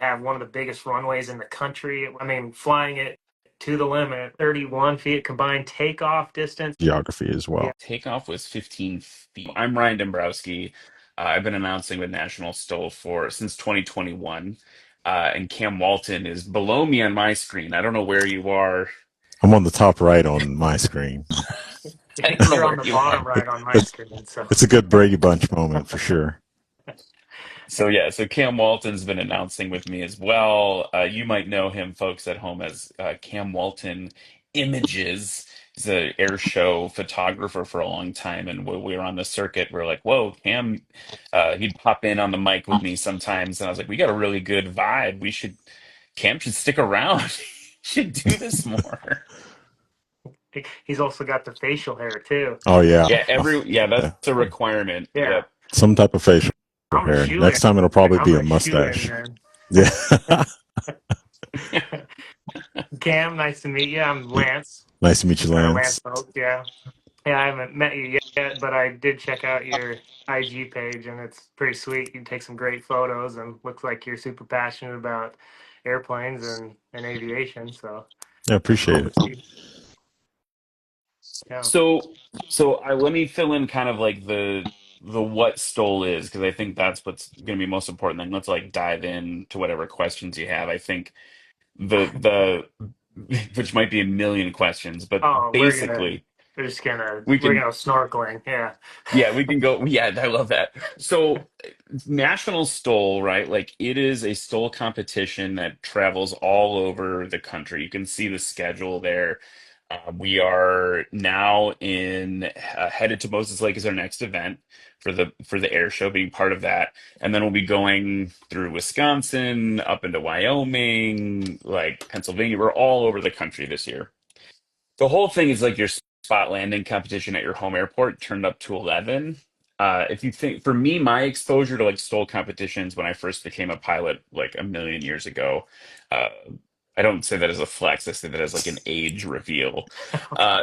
have one of the biggest runways in the country. I mean, flying it to the limit, 31 feet combined takeoff distance. Geography as well. Yeah. Takeoff was 15 feet. I'm Ryan Dembroksi. I've been announcing with National STOL for since 2021. And Cam Walton is below me on my screen. I don't know where you are. I'm on the top right on my screen. I don't know You're on where the you are. bottom right on my It's, screen. So, it's a good Brady Bunch moment for sure. So yeah, so Cam Walton's been announcing with me as well. You might know him, folks at home, as Cam Walton Images. He's an air show photographer for a long time, and when we were on the circuit, we are like, "Whoa, Cam!" He'd pop in on the mic with me sometimes, and I was like, "We got a really good vibe. Cam should stick around. Should do this more." he's also got the facial hair too. Oh yeah. Yeah, that's Yeah. a requirement. Yeah. Yep. Some type of facial I'm a hair. shoe in. Next time it'll probably I'm be a a shoe in, mustache. man. Yeah. Cam, nice to meet you. I'm Lance. Nice to meet you, Lance Lance. Hoch, yeah. Yeah, I haven't met you yet, but I did check out your IG page, and it's pretty sweet. You take some great photos, and looks like you're super passionate about airplanes and aviation. So I that's cool appreciate to it. see. Yeah. So let me fill in kind of like the what STOL is, because I think that's what's going to be most important. Then let's like dive in to whatever questions you have. I think the which might be a million questions, but Oh, basically we're just gonna we we're can, gonna go snorkeling. Yeah. yeah, we can go. Yeah, I love that. So National STOL, right? Like it is a STOL competition that travels all over the country. You can see the schedule there. We are now headed to Moses Lake is our next event for the air show, being part of that, and then we'll be going through Wisconsin, up into Wyoming, like Pennsylvania. We're all over the country this year. The whole thing is like your spot landing competition at your home airport turned up to 11. If you think, for me, my exposure to like STOL competitions when I first became a pilot like a million years ago, uh, I don't say that as a flex. I say that as like an age reveal. Okay. Uh,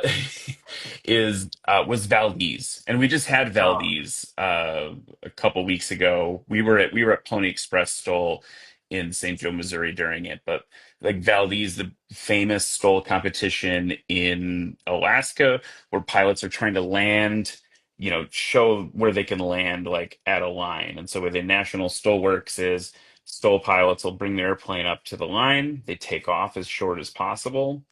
is Was Valdez, and we just had Oh, Valdez a couple weeks ago. We were at Pony Express STOL in St. Joe, Missouri during it, but like Valdez, the famous STOL competition in Alaska, where pilots are trying to land, show where they can land like at a line. And so where the National STOL works is STOL pilots will bring their airplane up to the line, they take off as short as possible.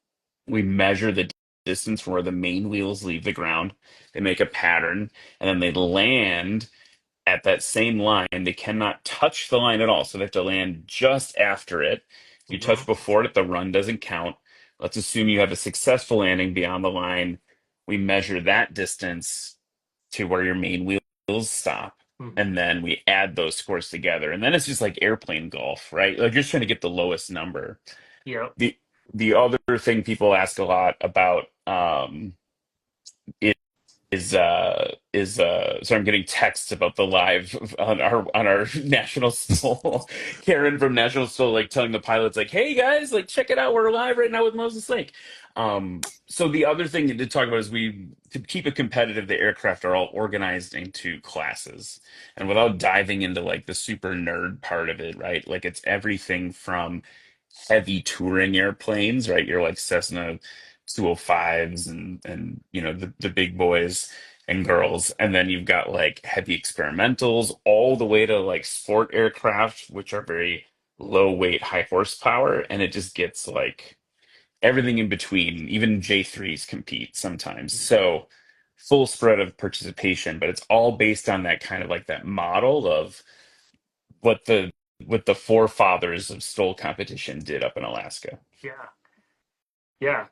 We measure the distance from where the main wheels leave the ground. They make a pattern, and then they land at that same line. They cannot touch the line at all. So they have to land just after it. If you touch mhm. before it, the run doesn't count. Let's assume you have a successful landing beyond the line. We measure that distance to where your main wheels stop. Mhm. And then we add those scores together. And then it's just like airplane golf, right? Like you're just trying to get the lowest number. Yep. The the other thing people ask a lot about so I'm getting texts about the live on our National STOL. Karen from National STOL like telling the pilots like, "Hey guys, like check it out, we're live right now with Moses Lake." So the other thing to talk about is we to keep it competitive, the aircraft are all organized into classes, and without diving into like the super nerd part of it, right? Like it's everything from heavy touring airplanes, right? You're like Cessna 205s and the big boys and girls. And then you've got like heavy experimentals all the way to like sport aircraft, which are very low weight, high horsepower. And it just gets like everything in between. Even J3s compete sometimes. So full spread of participation, but it's all based on that kind of like that model of what the forefathers of STOL competition did up in Alaska. Yeah. Yeah.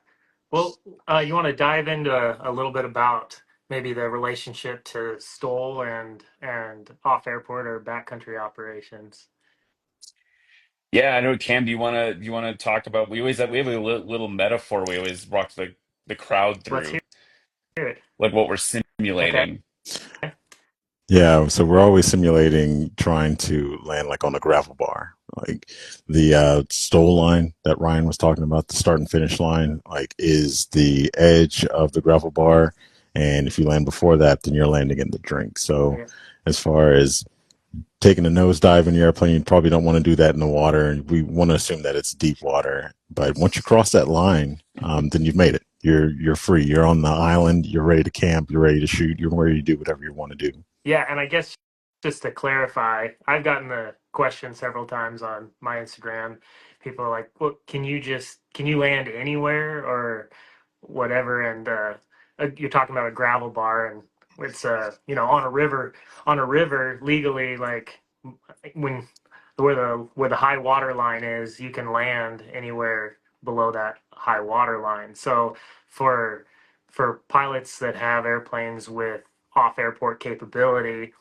Well, you want to dive into a little bit about maybe the relationship to STOL and off airport or backcountry operations. Yeah, I know. Cam, do you want to talk about? We have a little metaphor we always walk the crowd Let's through, hear it. like what we're Okay. simulating. Yeah, so we're always simulating trying to land like on a gravel bar. Like the stole line that Ryan was talking about, the start and finish line, like is the edge of the gravel bar. And if you land before that, then you're landing in the drink. So Yeah. as far as taking a nosedive in your airplane, you probably don't want to do that in the water, and we want to assume that it's deep water. But once you cross that line, then you've made it. You're free. You're on the island. You're ready to camp. You're ready to shoot. You're ready to do whatever you want to do. Yeah, and I guess just to clarify, I've gotten the question several times on my Instagram. People are like, "Well, can you land anywhere or whatever?" And you're talking about a gravel bar, and it's on a river legally, like when where the high water line is, you can land anywhere below that high water line. So for pilots that have airplanes with off airport capability,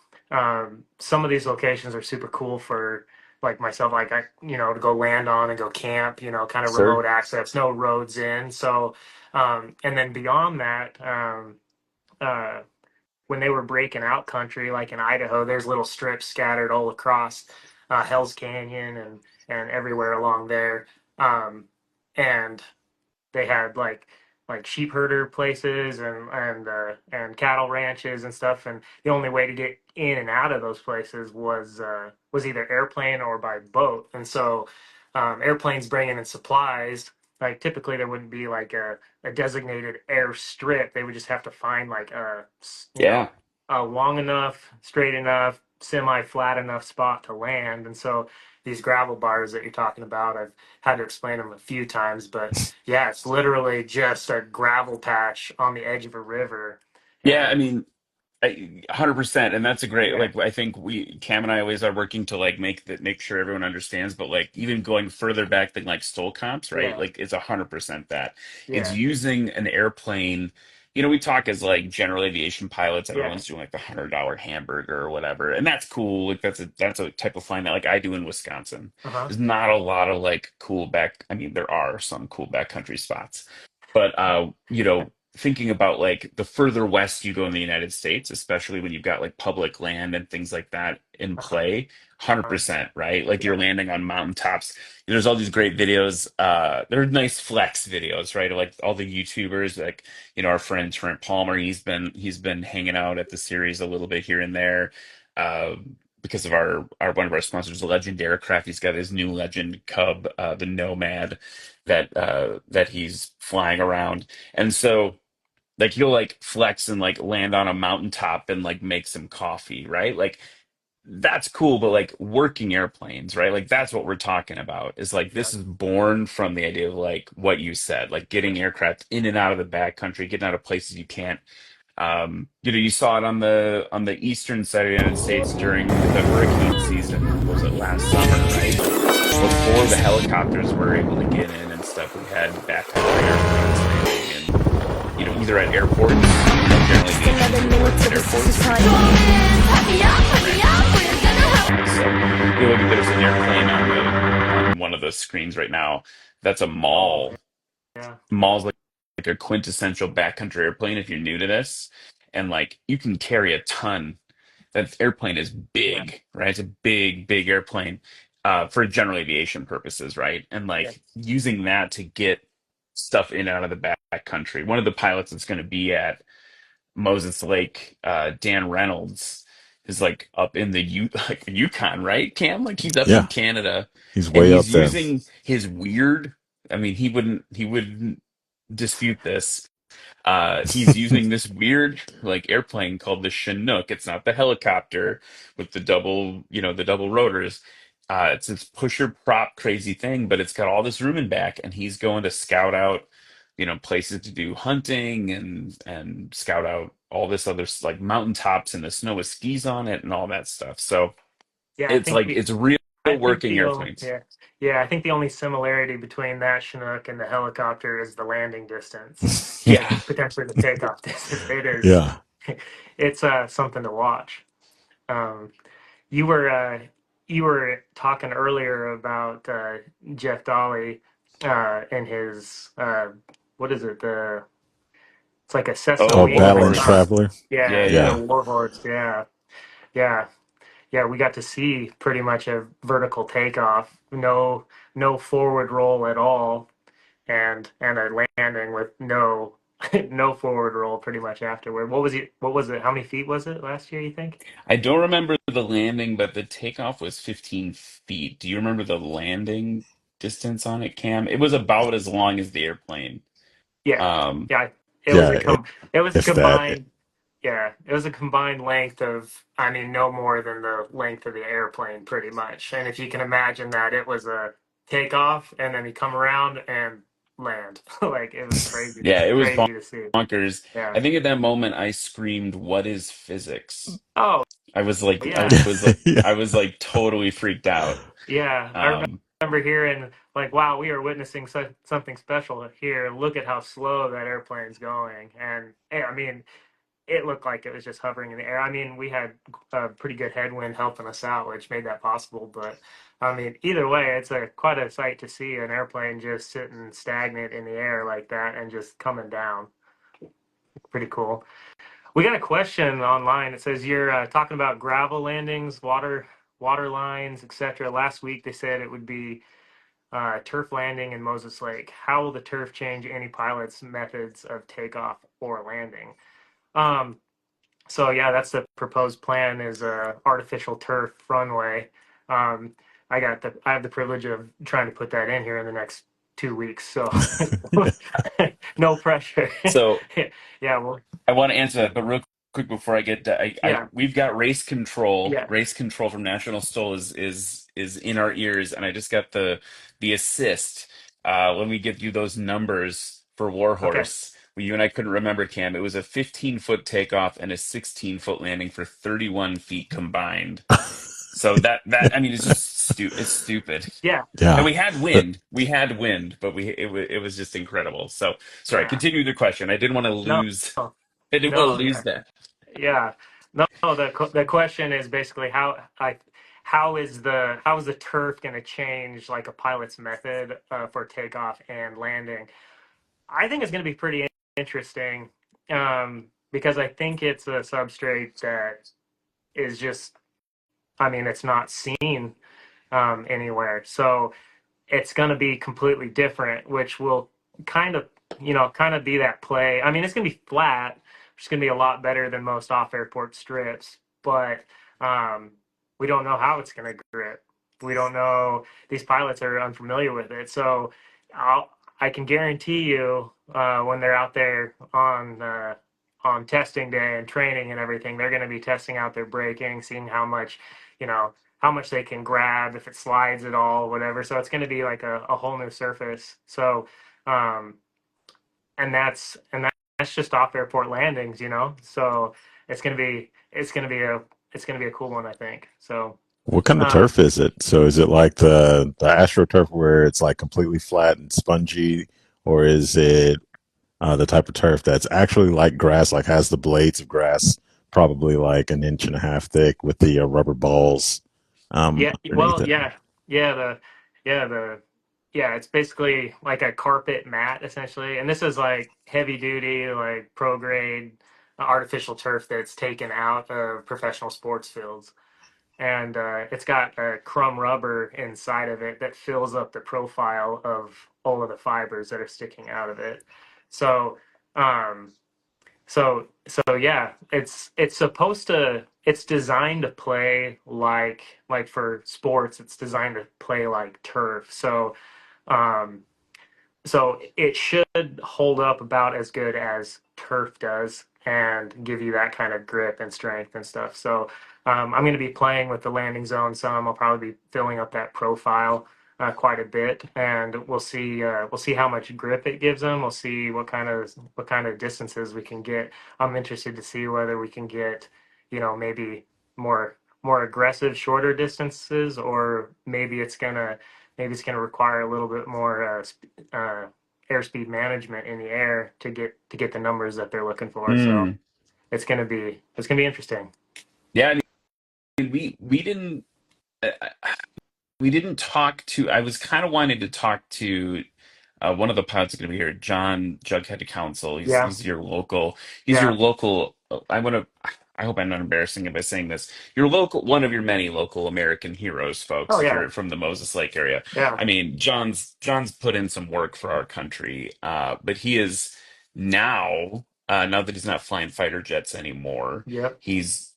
some of these locations are super cool for like myself, like to go land on and go camp, kind of Sure. remote access, no roads in. So, and then beyond that, uh, when they were breaking out country, like in Idaho, there's little strips scattered all across Hell's Canyon and everywhere along there. Um, and they had like sheep herder places and cattle ranches and stuff, and the only way to get in and out of those places was either airplane or by boat. And so airplanes bringing in supplies, like typically there wouldn't be like a designated airstrip. They would just have to find like Yeah. a long enough, straight enough, semi flat enough spot to land. And so these gravel bars that you're talking about, I've had to explain them a few times, but yeah, it's literally just a gravel patch on the edge of a river. Yeah, I And mean, 100%, and that's a great, yeah, like, I think Cam and I always are working to like make sure everyone understands, but like even going further back than like STOL comps, right? yeah, Like it's 100% that it's yeah, using an airplane. We talk as like general aviation pilots, yeah. everyone's doing like the $100 hamburger or whatever, and that's cool. Like that's a type of flying that like I do in Wisconsin. Uh-huh. There's not a lot of like cool back. I mean, there are some cool backcountry spots, but thinking about like the further west you go in the United States, especially when you've got like public land and things like that in Uh-huh. play, Uh-huh. 100%, right? Like you're Yeah. landing on mountaintops. There's all these great videos. There are nice flex videos, right? Like all the YouTubers, like our friend Trent Palmer, he's been hanging out at the series a little bit here and there. Because of our one of our sponsors, Legend Aircraft, he's got his new Legend Cub, the Nomad, that he's flying around, and so like he'll like flex and like land on a mountaintop and like make some coffee, right? Like that's cool, but like working airplanes, right? Like that's what we're talking about. Is like Yeah. this is born from the idea of like what you said, like getting aircraft in and out of the backcountry, getting out of places you can't. You saw it on the eastern side of the United States during the hurricane season. What was it, last summer, right? Before the helicopters were able to get in and stuff, we had backcountry airplanes landing and either at airports, general aviation support at airports or ranches. So there's an airplane on one of the screens right now. That's a Oh, mall. yeah. Mall's like a quintessential backcountry airplane if you're new to this. And like you can carry a ton. That airplane is Yeah. big, right? It's a big, big airplane for general aviation purposes, right? And Yeah. like using that to get stuff in and out of the back country. One of the pilots that's going to be at Moses Lake, Dan Reynolds, is like up in the like Yukon, right? Cam, like he's up in Yeah, Canada, he's and way up he's there. using his weird. I mean, he wouldn't dispute this. He's using this weird like airplane called the Chinook. It's not the helicopter with the double rotors. It's this pusher prop crazy thing, but it's got all this room in back, and he's going to scout out, places to do hunting and scout out all this other like mountaintops and the snow with skis on it and all that stuff. So Yeah. it's like it's real I think working airplanes. I think the only similarity between that Chinook and the helicopter is the landing distance and Yeah. potentially the takeoff distance. It is, Yeah. it's something to watch. Um, you were you were talking earlier about Jeff Dolly and his what is it? It's like a Cessna Oh, Oh, Battling Warhorse. Warhorse. Traveler. Yeah, Yeah, it's a yeah. Yeah. Warhorse. Yeah, yeah, yeah. We got to see pretty much a vertical takeoff. No forward roll at all, and a landing with no no forward roll pretty much afterward. What was it? How many feet was it last year, you think? I don't remember the landing, but the takeoff was 15 feet. Do you remember the landing distance on it, Cam? It was about as long as the airplane. Yeah. Um, Yeah. It was Yeah, a com it was a if that. combined Yeah, it was a combined length of, I mean, no more than the length of the airplane, pretty much. And if you can imagine that, it was a takeoff, and then you come around and land. Like it was yeah, it was crazy to see. bonkers. Yeah. I think at that moment I screamed, "What is physics?" Oh, I was like, yeah. Yeah. I was like totally freaked out. Yeah. I Um, remember hearing, like, wow, we are witnessing something special here. Look at how slow that airplane's going. And I mean, it looked like it was just hovering in the air. I mean, we had a pretty good headwind helping us out, which made that possible. But I mean, either way, it's a quite a sight to see an airplane just sitting stagnant in the air like that and just coming down. Pretty cool. We got a question online. It says you're talking about gravel landings, water lines, etc. Last week they said it would be turf landing in Moses Lake. How will the turf change any pilot's methods of takeoff or landing? Um, So yeah, that's the proposed plan is a artificial turf runway. Um, I have the privilege of trying to put that in here in the next 2 weeks. So no pressure. so Yeah, well, I want to answer that, but real quick before I get to, yeah, we've got race control. yeah. Race control from National Stoll is in our ears, and I just got the assist when we give you those numbers for Okay. Warhorse. You and I couldn't remember, Cam. It was a 15-foot takeoff and a 16-foot landing for 31 feet combined. So that I mean, it's just it's stupid. Yeah, And Yeah. we had wind, but it was just incredible. So sorry, yeah. continue the question. No, I didn't want to no, lose that. yeah. No, the question is basically how is the turf going to change like a pilot's method for takeoff and landing? I think it's going to be pretty interesting because I think it's a substrate that is just, I mean, it's not seen anywhere. So it's going to be completely different, which will kind of, kind of be that play. I mean, it's going to be flat, which is going to be a lot better than most off airport strips, but um, we don't know how it's going to grip. We don't know. These pilots are unfamiliar with it. So I can guarantee you when they're out there on testing day and training and everything, they're going to be testing out their braking, seeing you know, how much they can grab, if it slides at all, whatever. So it's going to be like a whole new surface. So, um, and that's just off airport landings, you know. So it's going to be a cool one, I think. So, What kind of um, turf is it? So is it like the AstroTurf where it's like completely flat and spongy, or is it the type of turf that's actually like grass, like has the blades of grass, probably like an inch and a half thick with the rubber balls yeah, underneath well, it? yeah, yeah, the, yeah, it's basically like a carpet mat essentially, and this is like heavy duty, like pro grade artificial turf that's taken out of professional sports fields. And it's got a crumb rubber inside of it that fills up the profile of all of the fibers that are sticking out of it. So, um, so yeah, it's designed to play like for sports, it's designed to play like turf. Um, so it should hold up about as good as turf does and give you that kind of grip and strength and stuff. So I'm going to be playing with the landing zone some. I'll probably be filling up that profile quite a bit, and we'll see how much grip it gives them. We'll see what kind of distances we can get. I'm interested to see whether we can get, maybe more aggressive, shorter distances, or maybe it's gonna require a little bit more airspeed management in the air to get the numbers that they're looking for. So Hmm. it's gonna be interesting. Yeah, I mean, uh, we didn't talk to. I was kind of wanting to talk to one of the pods going to be here, John Jughead Council. Yeah, He's your local. He's your yeah. local. I want to. I hope I'm not embarrassing him by saying this. Your local, one of your many local American heroes, Oh folks. If yeah, you're from the Moses Lake area, yeah, I mean, John's put in some work for our country, but he is. Now that he's not flying fighter jets anymore, Yep. he's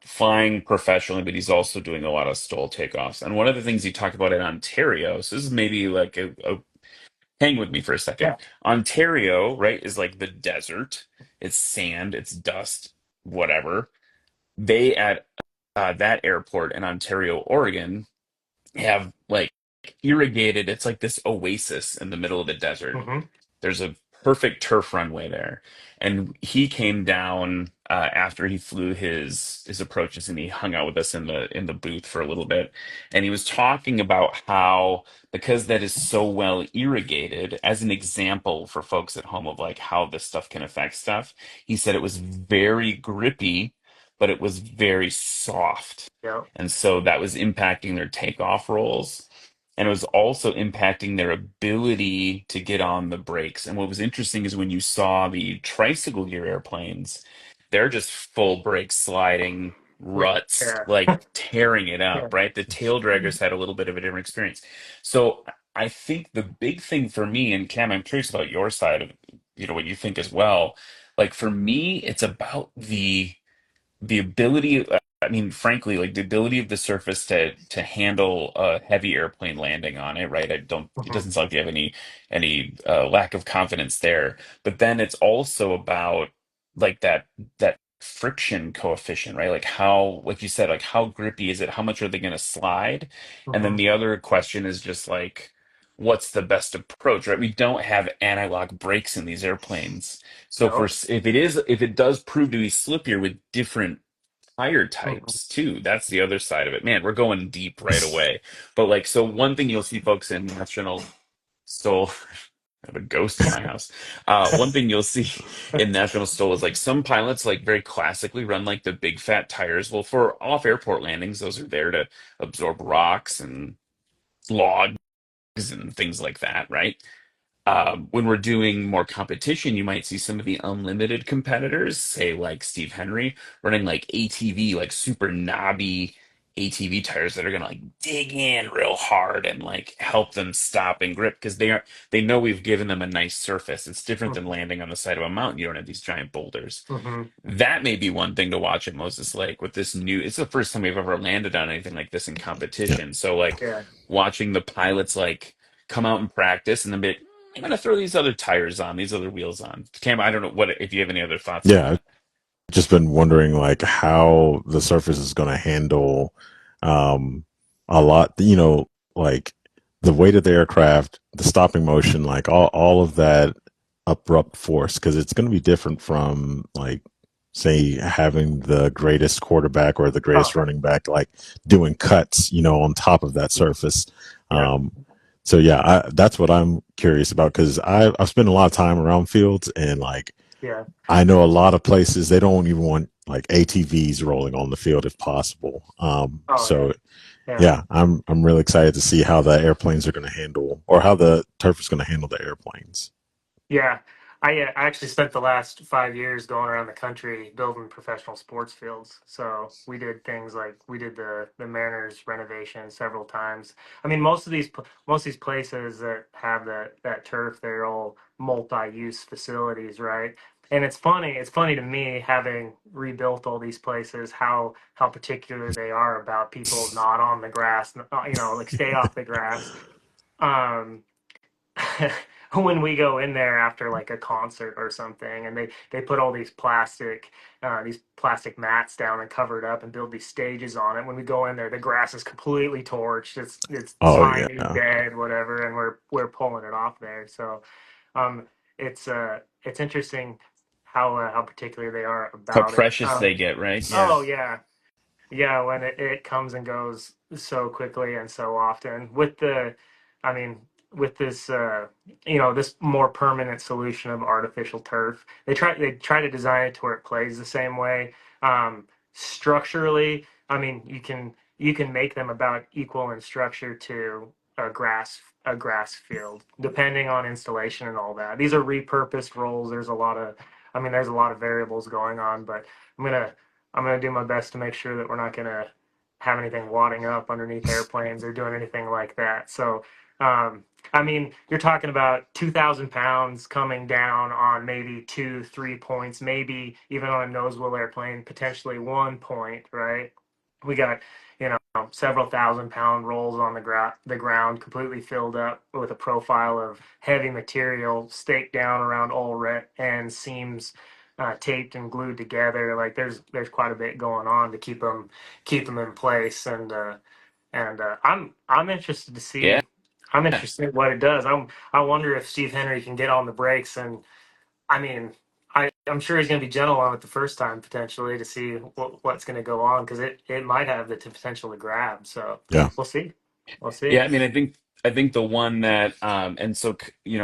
flying professionally, but he's also doing a lot of STOL takeoffs. And one of the things he talked about in Ontario, so this is maybe like a hang with me for a second. Yeah. Ontario, right, is like the desert. It's sand, it's dust, whatever. They at that airport in Ontario, Oregon, have like irrigated. It's like this oasis in the middle of the desert. Hmm. There's a perfect turf runway there. And he came down after he flew his approaches and he hung out with us in the booth for a little bit. And he was talking about how because that is so well irrigated, as an example for folks at home of like how this stuff can affect stuff, he said it was very grippy, but it was very soft. Yep. And so that was impacting their takeoff rolls, and it was also impacting their ability to get on the brakes. And what was interesting is when you saw the tricycle gear airplanes, they're just full brake sliding ruts, Yeah. like tearing it Yeah. up, right? The tail draggers had a little bit of a different experience. So I think the big thing for me, and Cam, I'm curious about your side of, what you think as well. Like for me, it's about the ability, I mean, frankly, like the ability of the surface to handle a heavy airplane landing on it, right? I don't, it Hmm. doesn't sound like you have any lack of confidence there. But then it's also about like that friction coefficient, right? Like how, like you said, like how grippy is it? How much are they going to slide? And then Hmm. the other question is just like, what's the best approach, right? We don't have anti-lock brakes in these airplanes. So Nope. if it does prove to be slippier with different tire Hmm. types too, that's the other side of it. Man, we're going deep right away. But like, so one thing you'll see folks in National Stole, I have a ghost in my house. One thing you'll see in National Stole is like some pilots like very classically run like the big fat tires. Well, for off airport landings, those are there to absorb rocks and logs and things like that, right? When we're doing more competition, you might see some of the unlimited competitors, say like Steve Henry, running like ATV, like super knobby ATV tires that are gonna like dig in real hard and like help them stop and grip because they know we've given them a nice surface. It's different than landing on the side of a mountain. You don't have these giant boulders. Hmm. That may be one thing to watch at Moses Lake with this new. It's the first time we've ever landed on anything like this in Yeah. competition. So like Yeah. watching the pilots like come out and practice and then be like, I'm gonna throw these other tires on, these other wheels on. Cam, I don't know what if you have any other thoughts on Yeah. that. I've just been wondering like how the surface is going to handle um, a lot, like the weight of the aircraft, the stopping motion, like all of that abrupt force, because it's going to be different from like, say, having the greatest quarterback or the Oh, greatest running back, like doing cuts, on top of that surface. yeah. Um, so yeah, that's what I'm curious about because I've spent a lot of time around fields and like Yeah. I know a lot of places they don't even want like ATVs rolling on the field if possible. Oh, yeah. So Yeah. yeah, I'm really excited to see how the airplanes are going to handle or how the turf is going to handle the airplanes. Yeah, I actually spent the last 5 years going around the country building professional sports fields. So we did things like we did the Mariners renovation several times. I mean, most of these places that have that turf, they're all multi-use facilities, right? And it's funny. It's funny to me having rebuilt all these places how particular they are about people not on the grass. Like stay off the grass. Um, when we go in there after like a concert or something and they put all these plastic mats down and cover it up and build these stages on it. When we go in there, the grass is completely torched, it's Oh tiny, yeah, dead, whatever, and we're pulling it off there. So um it's interesting how particular they are How about it. precious they get, right? Yeah. Oh yeah, yeah, when it comes and goes so quickly and so often I mean, with this, this more permanent solution of artificial turf, they try to design it to where it plays the same way. Structurally, I mean, you can make them about equal in structure to a grass field, depending on installation and all that. These are repurposed rolls. There's a lot of variables going on, but I'm gonna I'm gonna do my best to make sure that we're not gonna have anything wadding up underneath airplanes or doing anything like that. So, um, I mean, you're talking about 2,000 pounds coming down on maybe 2, 3 points, maybe even on a nose wheel airplane, potentially 1 point, right? We got, you know, several thousand-pound rolls on the ground, completely filled up with a profile of heavy material staked down around all and seams taped and glued together. Like there's quite a bit going on to keep them in place, and I'm interested to Yeah. see. I'm interested in what it does. I wonder if Steve Henry can get on the brakes, and I mean, I'm sure he's going to be gentle on it the first time potentially to see what's going to go on because it might have the potential to grab. So Yeah. we'll see. We'll see. Yeah, I mean, I think the one that and so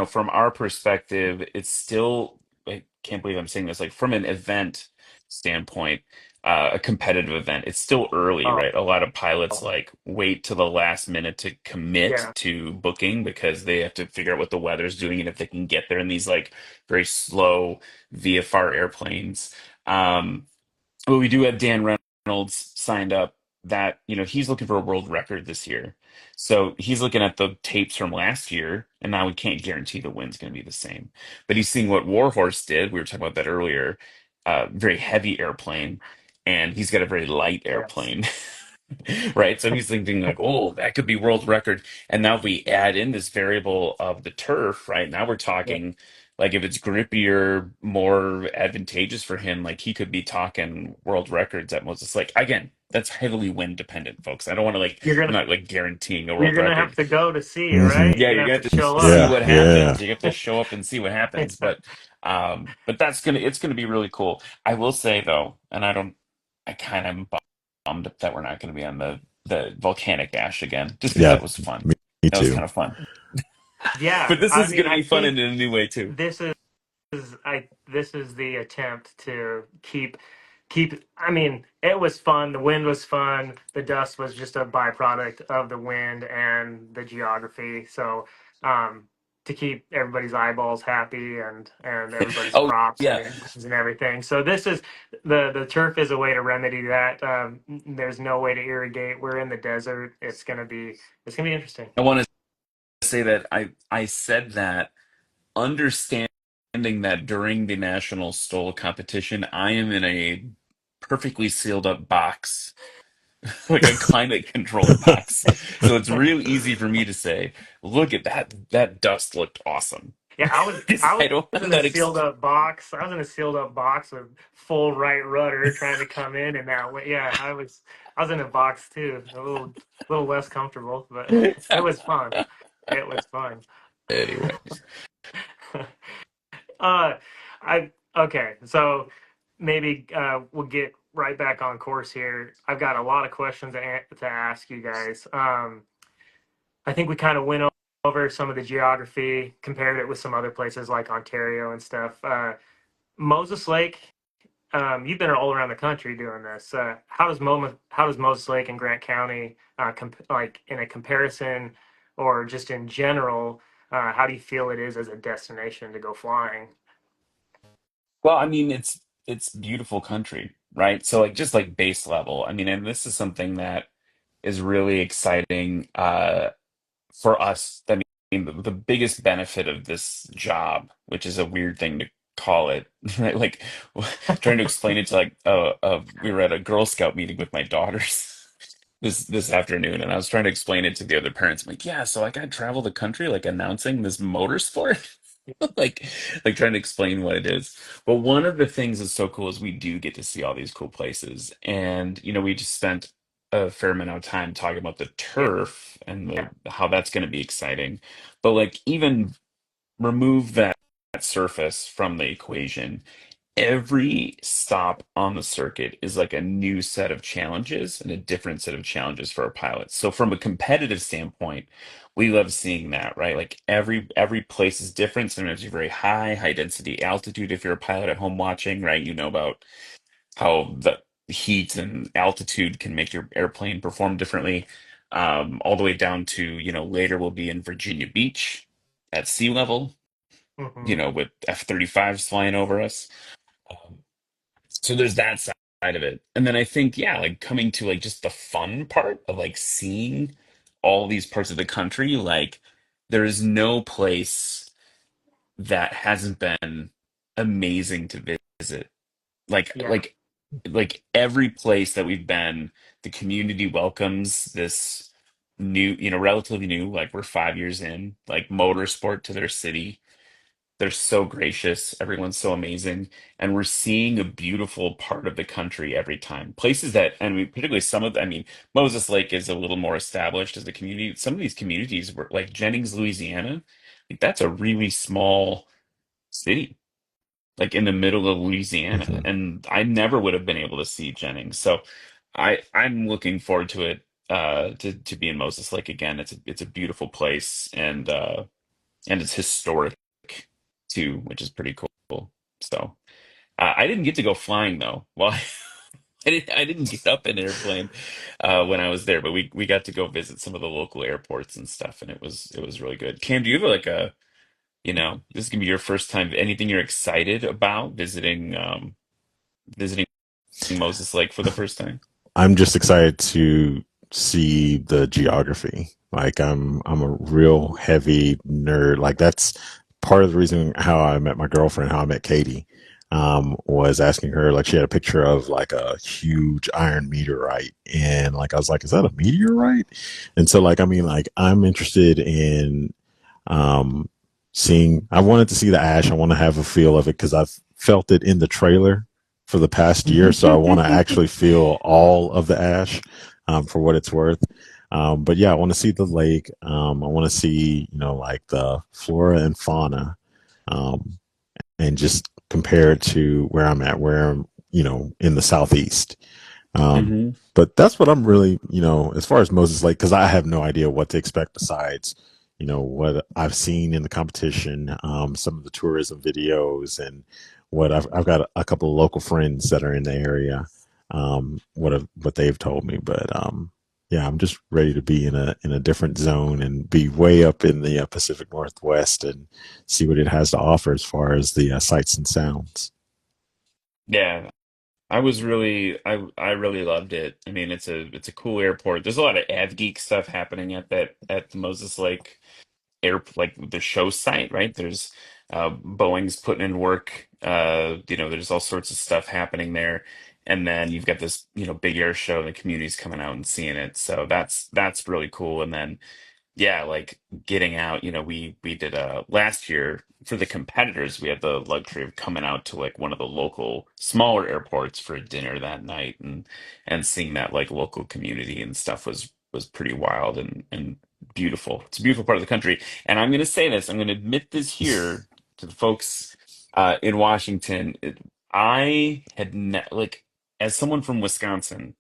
from our perspective, it's still I can't believe I'm saying this, like from an event standpoint, a competitive event, it's still early, Oh, right? A lot of pilots oh, like wait to the last minute to commit yeah. to booking because they have to figure out what the weather's doing and if they can get there in these like very slow VFR airplanes. Um, well, we do have Dan Reynolds signed up that, he's looking for a world record this year. So he's looking at the tapes from last year, and now we can't guarantee the win's going to be the same. But he's seeing what Warhorse did. We were talking about that earlier. Very heavy airplane, and he's got a very light Yes. airplane. Right? So he's thinking like, oh, that could be world record. And now if we add in this variable of the turf, right? Now we're Yeah. talking like if it's grippier, more advantageous for him, like he could be talking world records at Moses Lake. Again, that's heavily wind dependent, folks. I don't want to like, You're I'm gonna not like guaranteeing a you're world gonna have record. to go to see, Hmm. right? You're Yeah, gonna you're have gonna to have to show see up. Yeah. what Yeah. happens. You have to show up and see what happens. But it's gonna be really cool. I will say though, and I kind of bummed that we're not gonna be on the volcanic ash again, just because Yeah. that was fun. Me That was too. kind of fun. Yeah. But this I is mean, gonna I be fun think in a new way too. this is the attempt to keep. I mean, it was fun. The wind was fun. The dust was just a byproduct of the wind and the geography. So um, to keep everybody's eyeballs happy and everybody's Oh props and yeah. engines and everything. So this is the turf is a way to remedy that. There's no way to irrigate. We're in the desert. It's gonna be interesting. I want to say that I said that understanding that during the national STOL competition, I am in a perfectly sealed up box, like a climate controlled box. So it's real easy for me to say, look at that. That dust looked awesome. Yeah, I was 'Cause I I don't, was I'm in a not, sealed up box. I was in a sealed up box with full right rudder trying to come in and that way. Yeah, I was in a box too. A little less comfortable, but it was fun. It was fun. anyway. uh I okay, so maybe we'll get right back on course here. I've got a lot of questions to ask you guys. I think we kind of went over some of the geography, compared it with some other places like Ontario and stuff. Moses Lake, you've been all around the country doing this. How does Moses Lake and Grant County, like in a comparison, or just in general, how do you feel it is as a destination to go flying? Well, I mean, it's beautiful country, right? So like just like base level. I mean, and this is something that is really exciting for us. I mean, the biggest benefit of this job, which is a weird thing to call it, right? Like trying to explain it to like we were at a Girl Scout meeting with my daughters this afternoon, and I was trying to explain it to the other parents. I'm like, yeah, so like I travel the country like announcing this motorsport. like like trying to explain what it is. But one of the things that's so cool is we do get to see all these cool places. And we just spent a fair amount of time talking about the Yeah, turf and yeah. how that's going to be exciting. But like even remove that surface from the equation, every stop on the circuit is like a new set of challenges and a different set of challenges for our pilots. So from a competitive standpoint, we love seeing that, right? Like every place is different. Sometimes you're very high density altitude. If you're a pilot at home watching, right, you know about how the heat and altitude can make your airplane perform differently. All the way down to, later we'll be in Virginia Beach at sea level, Hmm. with F-35s flying over us. Um, so there's that side of it. And then I think, yeah, like coming to like just the fun part of like seeing all these parts of the country, like there is no place that hasn't been amazing to visit. Like Yeah, like like every place that we've been, the community welcomes this new, relatively new, like we're 5 years in, like motorsport to their city. They're so gracious. Everyone's so amazing. And we're seeing a beautiful part of the country every time. Places that, I mean, particularly I mean, Moses Lake is a little more established as a community. Some of these communities were like Jennings, Louisiana. Like that's a really small city, like in the middle of Louisiana. Mhm. And I never would have been able to see Jennings. So I'm looking forward to it, to be in Moses Lake again. It's a beautiful place, and it's historic too, which is pretty cool. So I didn't get to go flying though. Well, I didn't get up in an airplane when I was there, but we got to go visit some of the local airports and stuff, and it was really good. Cam, do you have like this is gonna be your first time? Anything you're excited about visiting Moses Lake for the first time? I'm just excited to see the geography. Like I'm a real heavy nerd. Like that's part of the reason how I met my girlfriend, how I met Katie, was asking her, like she had a picture of like a huge iron meteorite. And like I was like, is that a meteorite? And so like I mean like I'm interested in um seeing, I wanted to see the ash. I want to have a feel of it because I've felt it in the trailer for the past year. So I want to actually feel all of the ash, for what it's worth. But yeah, I want to see the lake. I want to see, like the flora and fauna, um, and just compare it to where I'm at, where I'm, in the southeast. Um, Hmm. but that's what I'm really, as far as Moses Lake, because I have no idea what to expect besides, what I've seen in the competition, some of the tourism videos, and what I've got a couple of local friends that are in the area, what they've told me. But yeah, I'm just ready to be in a different zone and be way up in the Pacific Northwest and see what it has to offer as far as the sights and sounds. Yeah, I really loved it. I mean, it's a cool airport. There's a lot of av geek stuff happening at the Moses Lake like the show site, right? There's Boeing's putting in work. There's all sorts of stuff happening there. And then you've got this, big air show, and the community's coming out and seeing it. So that's really cool. And then yeah, like getting out, we did last year for the competitors, we had the luxury of coming out to like one of the local smaller airports for a dinner that night, and seeing that like local community and stuff was pretty wild and beautiful. It's a beautiful part of the country. And I'm gonna say this, I'm gonna admit this here to the folks in Washington. I had like, as someone from Wisconsin,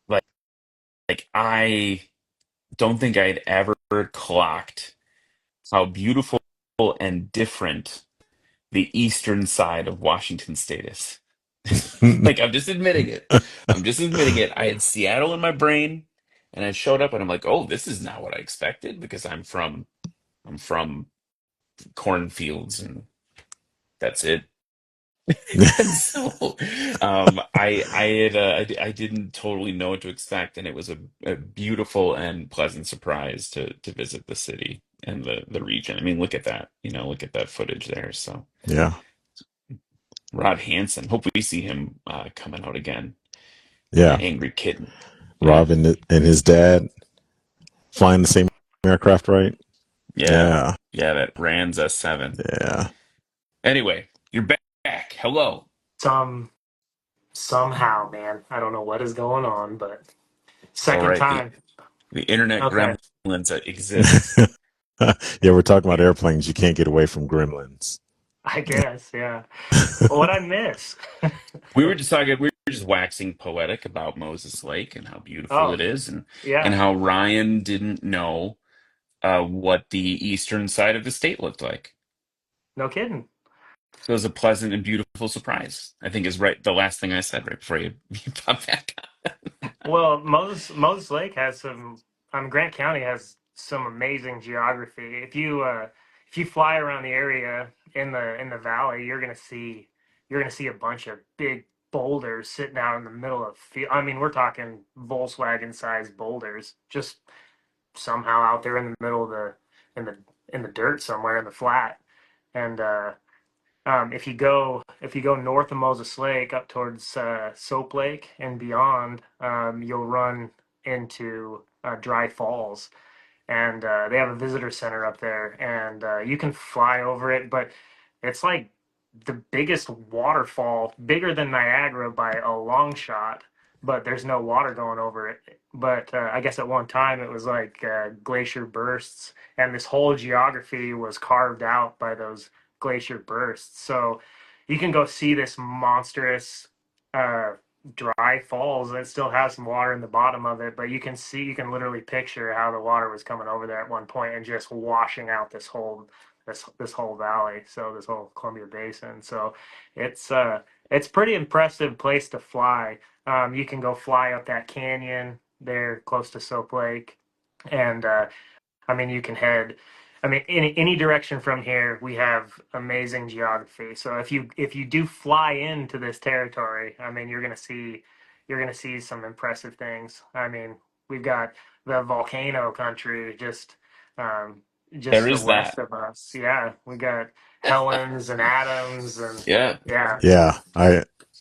like I don't think I'd ever clocked how beautiful and different the eastern side of Washington state is. Like, I'm just admitting it. I'm just admitting it. I had Seattle in my brain, and I showed up and I'm like, oh, this is not what I expected, because I'm from cornfields, and that's it. And so I didn't totally know what to expect, and it was a beautiful and pleasant surprise to visit the city and the region. I mean, look at that, look at that footage there. So Yeah. Rod Hansen, hope we see him coming out again in Yeah. an angry kitten. Yeah, Rob and his dad flying the same aircraft, right? yeah, Yeah, yeah. That Rans S7. yeah. Anyway, you're back. Hello. some somehow, man. I don't know what is going on, but It's all second right. The time. the internet Okay, gremlins that exist. Yeah, we're talking about airplanes. You can't get away from gremlins. I guess, yeah. What I miss? We were just waxing poetic about Moses Lake and how beautiful Oh, it is, and yeah. how Ryan didn't know what the eastern side of the state looked like. No kidding. So it was a pleasant and beautiful surprise, I think, is right the last thing I said right before you, you pop back on. Well, Moses Lake has some. Grant County has some amazing geography. If you fly around the area in the valley, you're gonna see a bunch of big boulders sitting out in the middle of field. I mean, we're talking Volkswagen sized boulders, just somehow out there in the middle of the in the in the dirt somewhere in the flat. And if you go north of Moses Lake up towards Soap Lake and beyond, you'll run into Dry Falls, and they have a visitor center up there, and you can fly over it, but it's like the biggest waterfall, bigger than Niagara by a long shot, but there's no water going over it. But I guess at one time it was like glacier bursts, and this whole geography was carved out by those glacier bursts. So you can go see this monstrous uh, dry falls that still has some water in the bottom of it, but you can literally picture how the water was coming over there at one point and just washing out this whole valley, so this whole Columbia Basin. So it's pretty impressive place to fly. You can go fly up that canyon there close to Soap Lake, and I mean, you can head. I mean, any direction from here, we have amazing geography. So if you do fly into this territory, I mean, you're gonna see some impressive things. I mean, we've got the volcano country um, There just to the is west that. of us. Yeah, we got Helens and Adams, and Yeah. yeah, Yeah,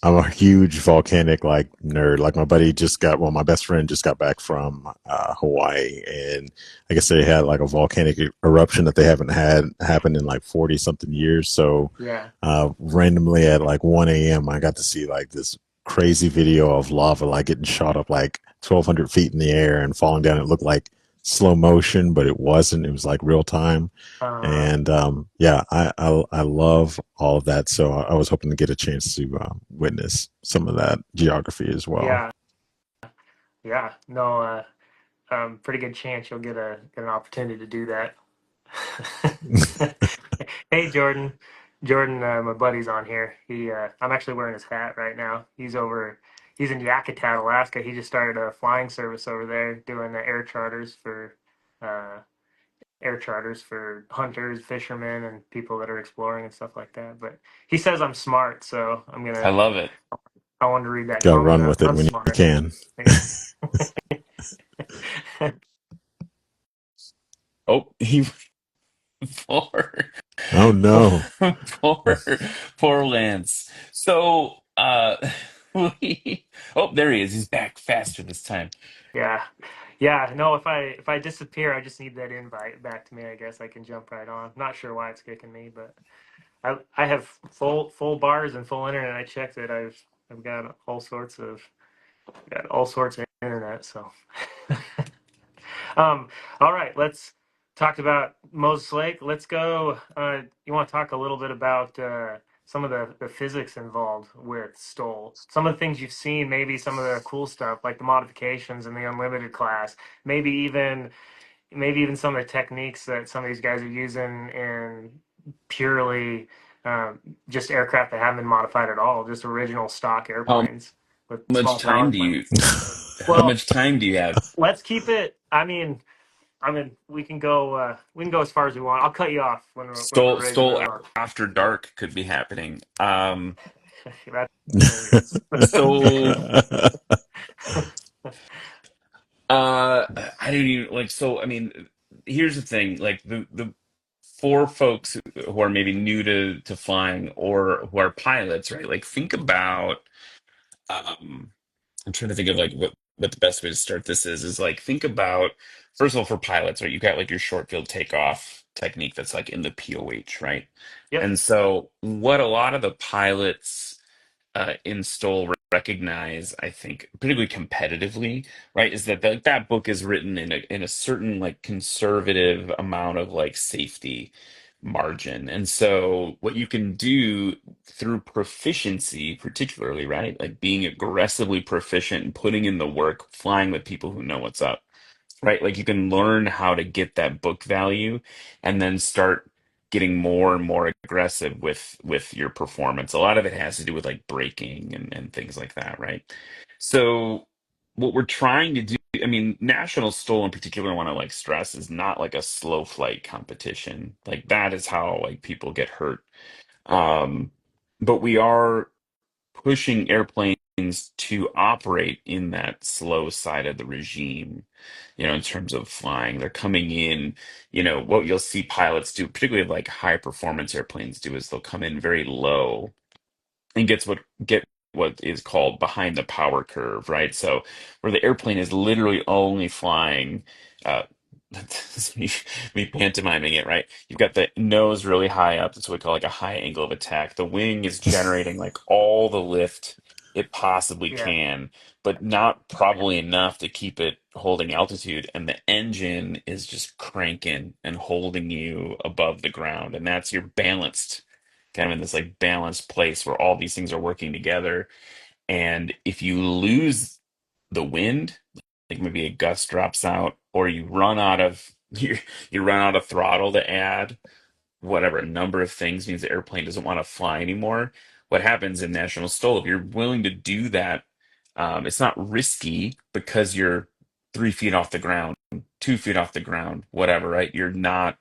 I'm a huge volcanic like nerd. Like my buddy just got, well, my best friend just got back from Hawaii, and I guess they had like a volcanic eruption that they haven't had happen in like 40 something years. So yeah. randomly at like 1 a.m., I got to see like this crazy video of lava like getting shot up like 1,200 feet in the air and falling down. It looked like slow motion, but it wasn't. It was like real time. Uh, And yeah, I love all of that. So I was hoping to get a chance to witness some of that geography as well. yeah, yeah. No, pretty good chance you'll get an opportunity to do that. Hey Jordan, Jordan, my buddy's on here. I'm actually wearing his hat right now. He's in Yakutat, Alaska. He just started a flying service over there, doing uh, air charters for hunters, fishermen, and people that are exploring and stuff like that. But he says I'm smart, so I love it. I wanted to read that Got to comment. run with it I'm when you smart. can. Yeah. Oh, he poor, Oh poor, no. poor Lance. So, oh, there he is. He's back faster this time. Yeah. Yeah, no, if I disappear, I just need that invite back to me. I guess I can jump right on. Not sure why it's kicking me, but I have full bars and full internet. I checked it. I've got all sorts of internet, so all right, let's talk about Moses Lake. Let's go. You want to talk a little bit about some of the physics involved with STOL? Some of the things you've seen, maybe some of the cool stuff, like the modifications in the unlimited class, maybe even some of the techniques that some of these guys are using in purely just aircraft that haven't been modified at all, just original stock How airplanes with much small time power do you? plants. How Well, much time do you have? let's keep it. I mean, we can go as far as we want. I'll cut you off when we're ready to Stole move on. after dark could be happening. That's dangerous. So I don't even like. So I mean, here's the thing. Like the for folks who are maybe new to flying or who are pilots, right? Like think about. Um, I'm trying to think of like what the best way to start this is like think about first of all for pilots, right? You got like your short field takeoff technique that's like in the POH, right? Yep. And so what a lot of the pilots in STOL recognize, I think, particularly competitively, right, is that that book is written in a certain like conservative amount of like safety margin. And so what you can do through proficiency, particularly, right, like being aggressively proficient and putting in the work, flying with people who know what's up, right? Like you can learn how to get that book value and then start getting more and more aggressive with your performance. A lot of it has to do with like braking and things like that, right? So what we're trying to do, I mean, National Stoll in particular, I want to like stress is not like a slow flight competition. Like that is how like people get hurt. Um, but we are pushing airplanes to operate in that slow side of the regime, in terms of flying. They're coming in, what you'll see pilots do, particularly like high performance airplanes do, is they'll come in very low and get what is called behind the power curve, right? So where the airplane is literally only flying, uh, that's me pantomiming it, right? You've got the nose really high up. That's what we call like a high angle of attack. The wing is generating like all the lift it possibly Yeah. can, but not probably enough to keep it holding altitude. And the engine is just cranking and holding you above the ground. And that's your balanced, kind of in this like balanced place where all these things are working together. And if you lose the wind, like maybe a gust drops out, or you run out of you run out of throttle to add whatever number of things, means the airplane doesn't want to fly anymore. What happens in National STOL, if you're willing to do that, it's not risky because you're 3 feet off the ground, 2 feet off the ground, whatever, right? You're not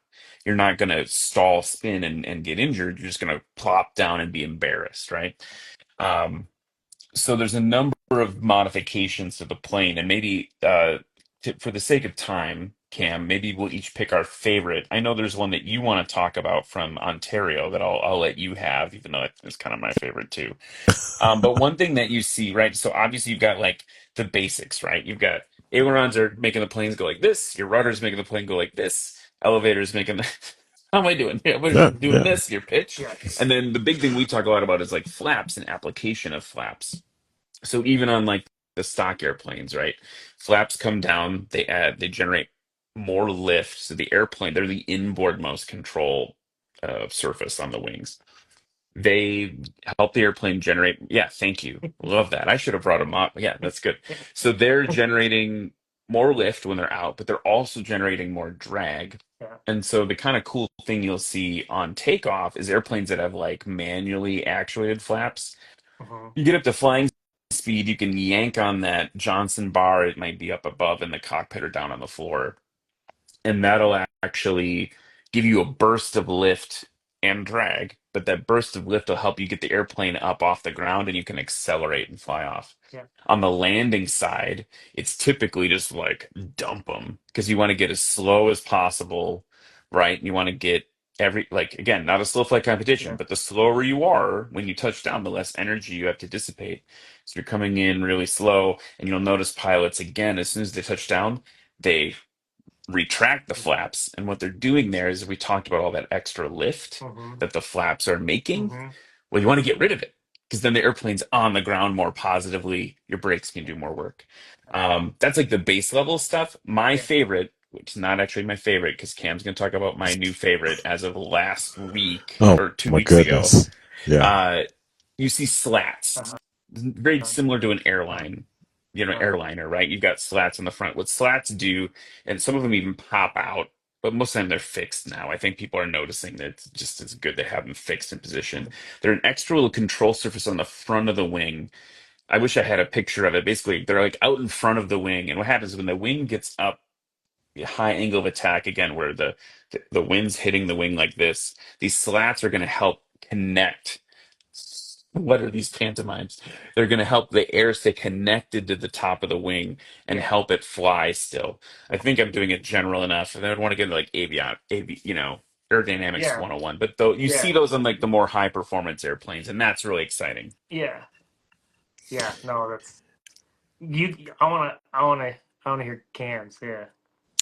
going to stall spin and get injured. You're just going to plop down and be embarrassed, right? Um, so there's a number of modifications to the plane, and maybe for the sake of time, Cam, maybe we'll each pick our favorite. I know there's one that you want to talk about from Ontario that I'll let you have, even though it's kind of my favorite too. But one thing that you see, right? So obviously you've got like the basics, right? You've got ailerons are making the planes go like this. Your rudder's making the plane go like this. Elevators making the. How am I doing? Yeah, we're Yeah, doing yeah. this. Your pitch, Yeah. and then the big thing we talk a lot about is like flaps and application of flaps. So even on like the stock airplanes, right? Flaps come down, they generate more lift. So the airplane, they're the inboardmost control surface on the wings. They help the airplane generate. Yeah, thank you. Love that. I should have brought them up. Yeah, that's good. So they're generating more lift when they're out, but they're also generating more drag. Yeah. And so the kind of cool thing you'll see on takeoff is airplanes that have like manually actuated flaps. Hmm. You get up to flying speed, you can yank on that Johnson bar. It might be up above in the cockpit or down on the floor, and that'll actually give you a burst of lift and drag. But that burst of lift will help you get the airplane up off the ground and you can accelerate and fly off. Yeah. On the landing side, it's typically just like dump them because you want to get as slow as possible, right? You want to get like, again, not a slow flight competition, Yeah. but the slower you are when you touch down, the less energy you have to dissipate. So you're coming in really slow, and you'll notice pilots, again, as soon as they touch down, they retract the flaps. And what they're doing there is, we talked about all that extra lift Hmm. that the flaps are making. Hmm. Well, you want to get rid of it because then the airplane's on the ground more positively. Your brakes can do more work. That's like the base level stuff. My Yeah. favorite, which is not actually my favorite, because Cam's going to talk about my new favorite as of last week Oh or two my weeks ago. goodness. Yeah. Uh, you see slats, Uh-huh. very similar to an Uh-huh. airline, Uh-huh. airliner, right? You've got slats on the front. What slats do, and some of them even pop out, but most of the time they're fixed now. I think people are noticing that it's just as good to have them fixed in position. They're an extra little control surface on the front of the wing. I wish I had a picture of it. Basically, they're like out in front of the wing, and what happens when the wing gets up, high angle of attack again, where the wind's hitting the wing like this, these slats are going to help connect. What are these pantomimes? They're going to help the air stay connected to the top of the wing and Yeah. help it fly still. I think I'm doing it general enough. And I would want to get into like aerodynamics Yeah. 101. But though you see Yeah. those on like the more high performance airplanes, and that's really exciting. Yeah. Yeah. No, that's you. I wanna hear cans. Yeah.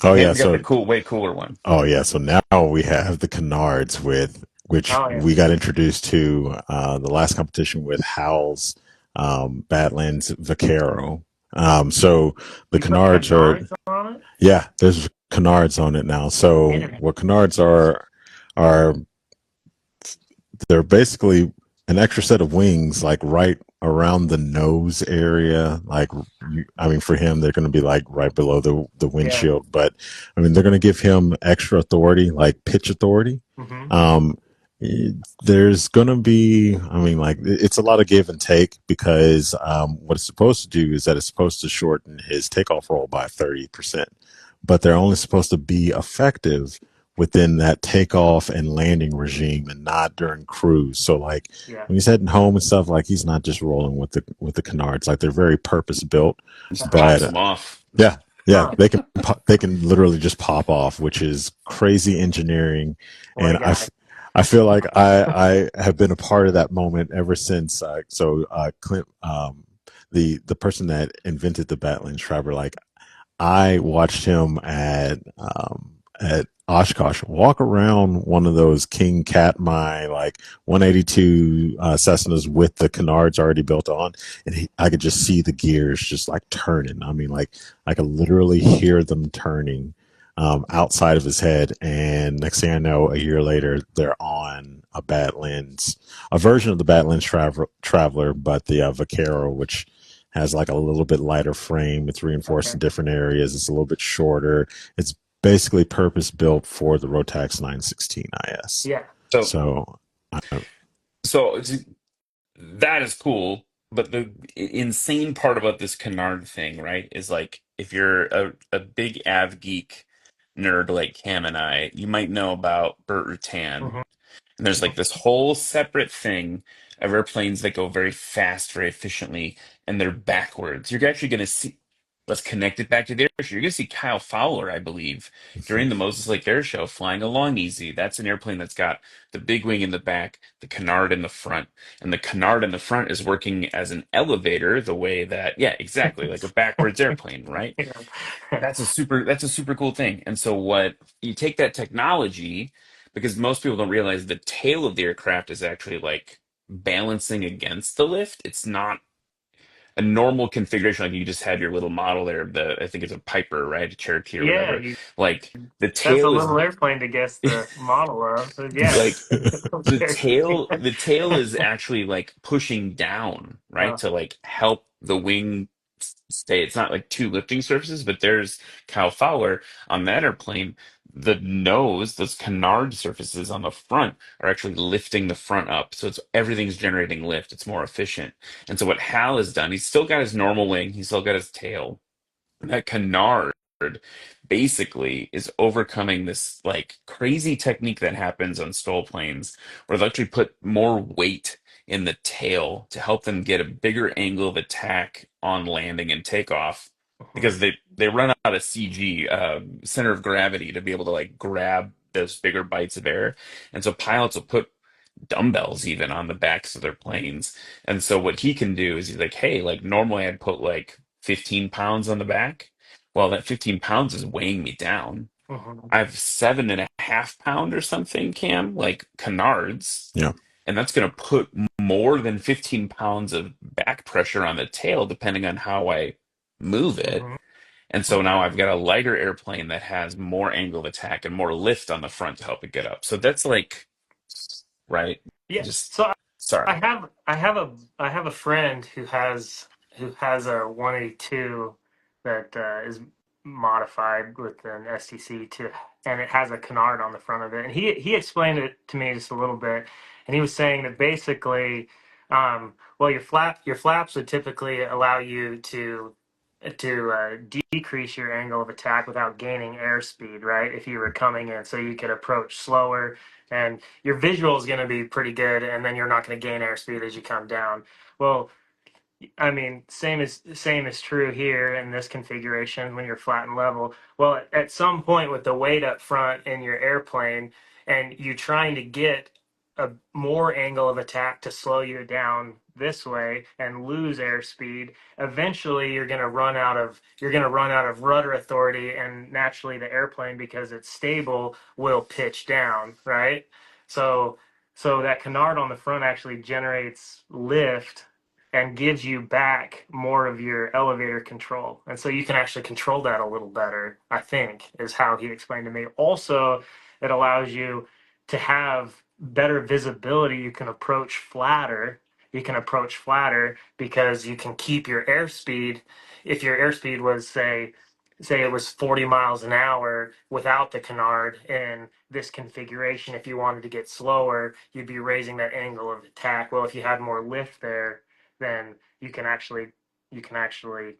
Oh yeah. Cam's got the So cool, way cooler one. oh yeah. So now we have the canards with which Oh yeah. we got introduced to the last competition with Howell's Badlands Vaquero. So the You put canards are canards on it? yeah. There's canards on it now. So Internet. what canards are they're basically an extra set of wings, like right around the nose area. Like, I mean, for him, they're going to be like right below the Yeah. windshield. But I mean, they're going to give him extra authority, like pitch authority. Hmm. Um, there's going to be, I mean, like it's a lot of give and take because what it's supposed to do is that it's supposed to shorten his takeoff roll by 30%, but they're only supposed to be effective within that takeoff and landing regime and not during cruise. So like Yeah. when he's heading home and stuff, like he's not just rolling with the canards. Like they're very purpose built. Just But pops them off. yeah, yeah, Huh. they can literally just pop off, which is crazy engineering. What And a guy. I feel like I have been a part of that moment ever since. Clint, the person that invented the Badlands Traveler, like I watched him at Oshkosh walk around one of those King Katmai like 182 Cessnas with the canards already built on, and I could just see the gears just like turning. I mean, like I could literally hear them turning outside of his head. And next thing I know, a year later, they're on a Badlands, a version of the Badlands Traveler, but the Vaquero, which has like a little bit lighter frame. It's reinforced Okay. in different areas. It's a little bit shorter. It's basically purpose built for the Rotax 916 IS. Yeah. So So, so that is cool. But the insane part about this canard thing, right, is like if you're a big av geek nerd like Cam and I, you might know about Burt Rutan. Hmm. And there's like this whole separate thing of airplanes that go very fast, very efficiently, and they're backwards. You're actually going to see, let's connect it back to the air show. You're going to see Kyle Fowler, I believe, during the Moses Lake Air Show flying along easy. That's an airplane that's got the big wing in the back, the canard in the front. And the canard in the front is working as an elevator, the way that, yeah, exactly, like a backwards airplane, right? Yeah. That's a super cool thing. And so what you take that technology, because most people don't realize the tail of the aircraft is actually like balancing against the lift. It's not a normal configuration like you just had your little model there, the I think it's a Piper, right? A Cherokee or Yeah. whatever. Like the That's a tail is little airplane to guess the model of. But yeah. like the Cherokee. tail is actually like pushing down, right, Oh. to like help the wing stay. It's not like two lifting surfaces, but there's Kyle Fowler on that airplane. The nose, those canard surfaces on the front are actually lifting the front up. So it's everything's generating lift. It's more efficient. And so what Hal has done, he's still got his normal wing, he's still got his tail. That canard basically is overcoming this like crazy technique that happens on STOL planes where they actually put more weight in the tail to help them get a bigger angle of attack on landing and takeoff Mhm. because they run out of CG center of gravity to be able to like grab those bigger bites of air. And so pilots will put dumbbells even on the backs of their planes. And so what he can do is he's like, hey, like normally I'd put like 15 pounds on the back. Well, that 15 pounds is weighing me down. Mhm. I have 7.5 pound or something, Cam, like canards, yeah. and that's going to put more than 15 pounds of back pressure on the tail, depending on how I move it. Mhm. And so now Okay. I've got a lighter airplane that has more angle of attack and more lift on the front to help it get up. So that's like, right? Yeah. Just So I sorry. have I have a friend who has a 182 that is modified with an STC to, and it has a canard on the front of it. And he explained it to me just a little bit, and he was saying that basically, well, your flaps would typically allow you to decrease your angle of attack without gaining airspeed, right? If you were coming in, so you could approach slower and your visual is going to be pretty good, and then you're not going to gain airspeed as you come down. Well, I mean, same is true here in this configuration when you're flat and level. Well, at some point with the weight up front in your airplane, and you trying to get a more angle of attack to slow you down this way and lose airspeed, eventually you're going to run out of rudder authority, and naturally the airplane, because it's stable, will pitch down, right? So so that canard on the front actually generates lift and gives you back more of your elevator control. And so you can actually control that a little better, I think, is how he explained to me. Also, it allows you to have better visibility. You can approach flatter. You can approach flatter because you can keep your airspeed. If your airspeed was, say it was 40 miles an hour without the canard in this configuration, if you wanted to get slower, you'd be raising that angle of attack. Well, if you had more lift there, then you can actually you can actually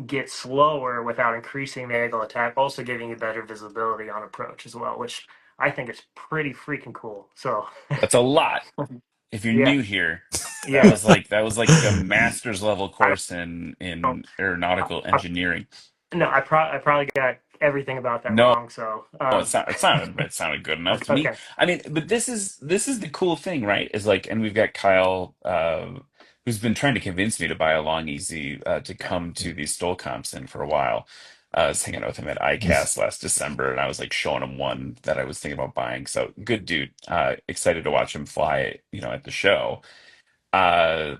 get slower without increasing the angle of attack, also giving you better visibility on approach as well, which I think is pretty freaking cool. So That's a lot. If you're yeah, new here, yeah. that was like a master's level I course in don't. aeronautical I, engineering. no, I probably got everything about that No, wrong. So it sounded good enough to me. okay. I mean, but this is the cool thing, right? Is like, and we've got Kyle, who's been trying to convince me to buy a Long Easy to Yeah. come to these STOL comps in for a while. I was hanging out with him at ICAST last December, and I was like showing him one that I was thinking about buying. So good dude. Excited to watch him fly, at the show. Uh,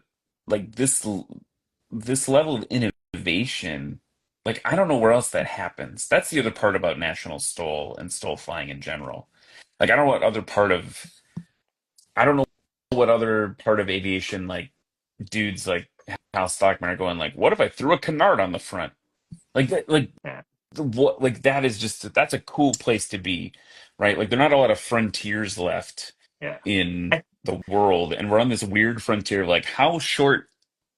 like this level of innovation, like I don't know where else that happens. That's the other part about National STOL and STOL flying in general. Like I don't know what other part of aviation like dudes like Hal Stockman are going like, what if I threw a canard on the front? Like that, Yeah. what, like that is just that's a cool place to be, right? Like there are not a lot of frontiers left Yeah. in I, the world, and we're on this weird frontier of like how short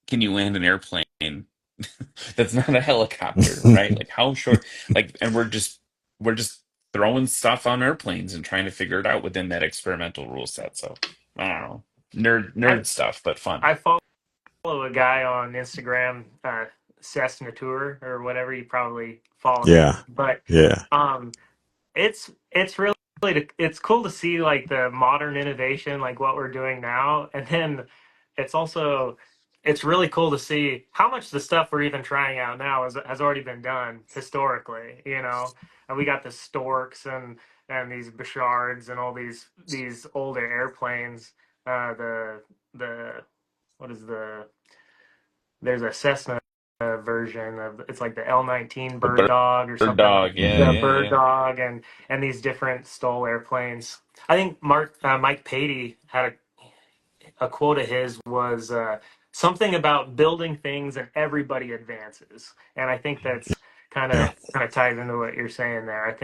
can you land an airplane that's not a helicopter, right? Like how short, like, and we're just throwing stuff on airplanes and trying to figure it out within that experimental rule set. So I don't know, I nerd stuff, but fun. I follow a guy on Instagram, Cessna Tour or whatever. You probably follow him, Yeah, but yeah. um, it's really it's cool to see like the modern innovation, like what we're doing now, and then it's also it's really cool to see how much the stuff we're even trying out now has already been done historically. And we got the Storks and these Bichards and all these older airplanes. The what is there's a Cessna version of it's like the L-19 The Bird Dog or bird something like dog, yeah, the Hmm. yeah, Bird yeah. Dog and these different STOL airplanes. I think Mike Patey had a quote of his was something about building things and everybody advances, and I think that's Yeah. kind of ties into what you're saying there.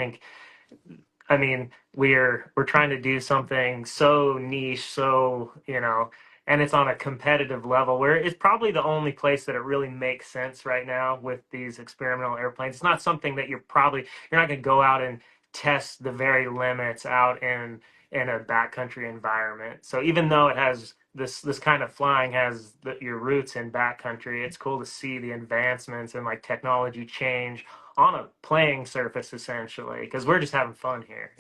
I mean, we're trying to do something so niche, so and it's on a competitive level where it's probably the only place that it really makes sense right now with these experimental airplanes. It's not something that you're not going to go out and test the very limits out in a backcountry environment. So even though it has this kind of flying has your roots in backcountry, it's cool to see the advancements and like technology change on a playing surface essentially because we're just having fun here.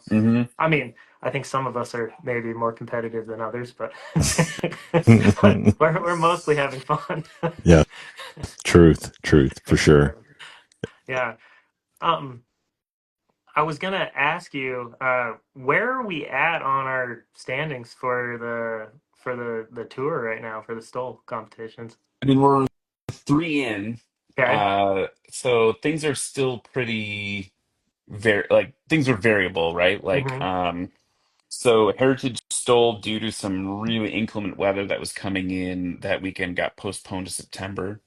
Hmm. I mean, I think some of us are maybe more competitive than others, but we're mostly having fun. Yeah, truth for sure. Yeah. um I was gonna ask you, where are we at on our standings for the tour right now for the STOL competitions? I mean, we're three in, Okay. so things are still pretty like things are variable, right? Like, Hmm. so Heritage stole due to some really inclement weather that was coming in that weekend got postponed to September.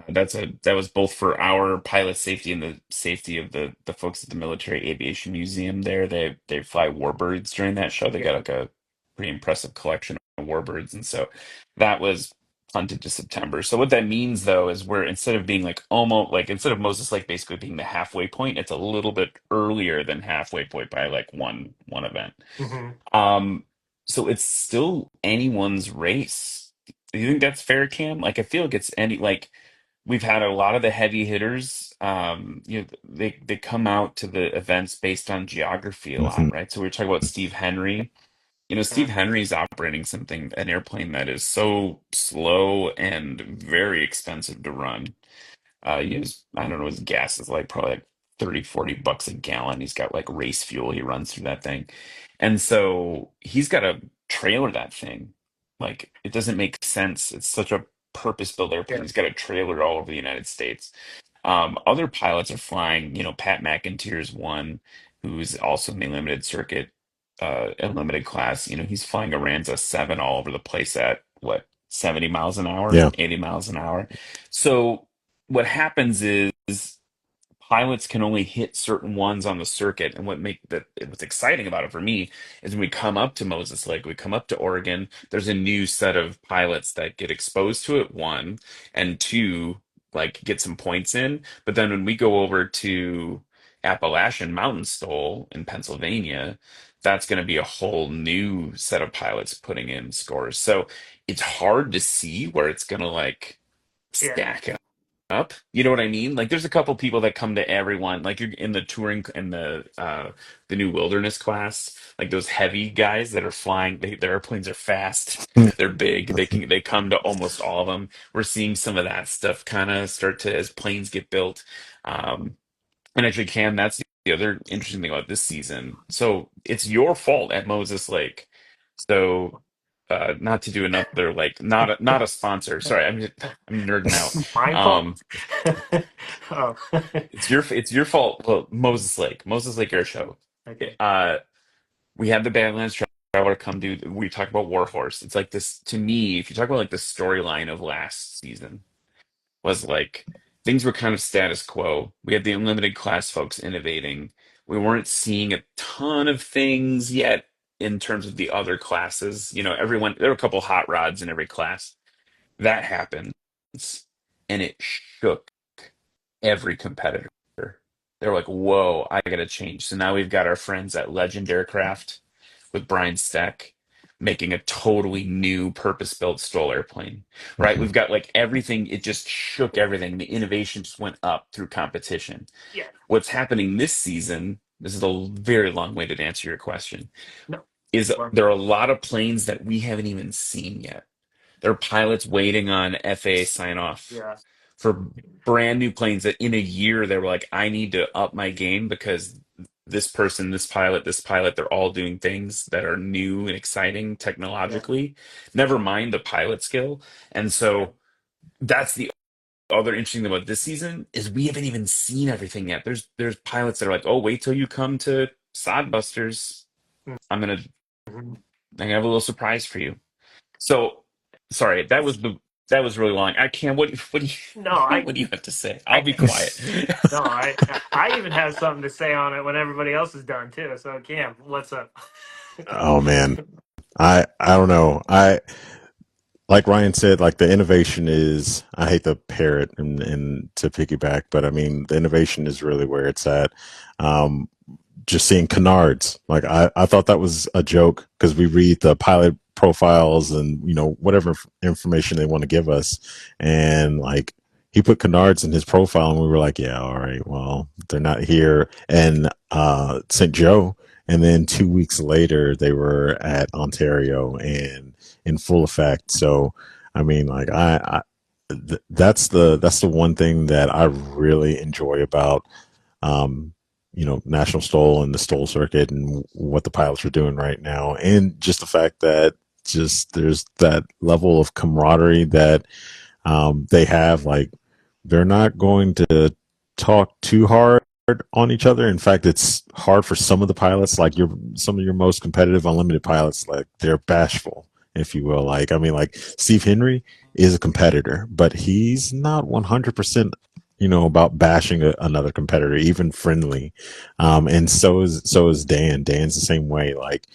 That was both for our pilot safety and the safety of the folks at the Military Aviation Museum there. They fly warbirds during that show. They Yeah. got like a pretty impressive collection of warbirds, and so that was punted to September. So what that means though is we're instead of being like almost like instead of Moses Lake basically being the halfway point, it's a little bit earlier than halfway point by like one event. Hmm. Um, so it's still anyone's race. Do you think that's fair, Cam? Like I feel like it's any like we've had a lot of the heavy hitters. They come out to the events based on geography a lot, Hmm. right? So we were talking about Steve Henry. Yeah. Steve Henry's operating an airplane that is so slow and very expensive to run. I don't know, his gas is like probably like 30, $40 a gallon. He's got like race fuel he runs through that thing. And so he's got to trailer that thing. Like it doesn't make sense. It's such a purpose-built airplane. Yeah. He's got to trailer all over the United States. Other pilots are flying, Pat McIntyre's one, who's also in the limited circuit, limited class. He's flying a Ranza 7 all over the place at what, 70 miles an hour, Yeah. 80 miles an hour. So what happens is pilots can only hit certain ones on the circuit. And what's exciting about it for me is when we come up to Moses Lake, we come up to Oregon, there's a new set of pilots that get exposed to it, one, and two, like get some points in. But then when we go over to Appalachian Mountain Stole in Pennsylvania, that's going to be a whole new set of pilots putting in scores. So it's hard to see where it's going to like Yeah, stack up. You know what I mean? Like there's a couple people that come to everyone, like you're in the touring in the new wilderness class, like those heavy guys that are flying, their airplanes are fast, they're big, they come to almost all of them. We're seeing some of that stuff kind of start to as planes get built. Um, and actually, Cam, that's the other interesting thing about this season. So it's your fault at Moses Lake. So not to do another like not a sponsor. Sorry, I'm nerding out. my fault. Um, Oh, it's your fault. Well, Moses Lake Airshow. okay. Uh, we had the Badlands Traveler come do. We talk about Warhorse. It's like this to me. If you talk about like the storyline of last season, was like things were kind of status quo. We had the unlimited class folks innovating. We weren't seeing a ton of things yet in terms of the other classes. You know, everyone, there were a couple hot rods in every class. That happens, and it shook every competitor. They were like, whoa, I gotta change. So now we've got our friends at Legend Aircraft with Brian Steck making a totally new purpose-built STOL airplane, right? We've got like everything, it just shook everything. The innovation just went up through competition. Yeah, What's happening this season, this is a very long-winded answer to your question, no. is Well, there are a lot of planes that we haven't even seen yet. There are pilots waiting on FAA sign off yeah, for brand new planes that in a year they were like, I need to up my game because this person, this pilot, they're all doing things that are new and exciting yeah, technologically. Never mind the pilot skill. And yeah. so that's the other interesting thing about this season is we haven't even seen everything yet. There's pilots that are like, oh, wait till you come to Sodbusters. I'm gonna Mhm. I have a little surprise for you. So, sorry, that was really long. I can't. What do No, you what do you have to say? I'll I, be quiet. no, I even have something to say on it when everybody else is done too. So, Cam, what's up? Oh man, I don't know. I like Ryan said, like the innovation is. I hate to parrot and to piggyback, but I mean the innovation is really where it's at. Um, just seeing canards, like I thought that was a joke because we read the pilot profiles and whatever information they want to give us, and like he put canards in his profile, and we were like, yeah, all right, well they're not here, and St. Joe. And then 2 weeks later, they were at Ontario and in full effect. So, I mean, like that's the one thing that I really enjoy about um, National Stoll and the Stoll circuit and what the pilots are doing right now, and just the fact that just there's that level of camaraderie that they have. Like they're not going to talk too hard on each other. In fact, it's hard for some of the pilots, like some of your most competitive unlimited pilots, like they're bashful, if you will. Like I mean, like Steve Henry is a competitor, but he's not 100%, about bashing another competitor, even friendly. And so is Dan. Dan's the same way. Like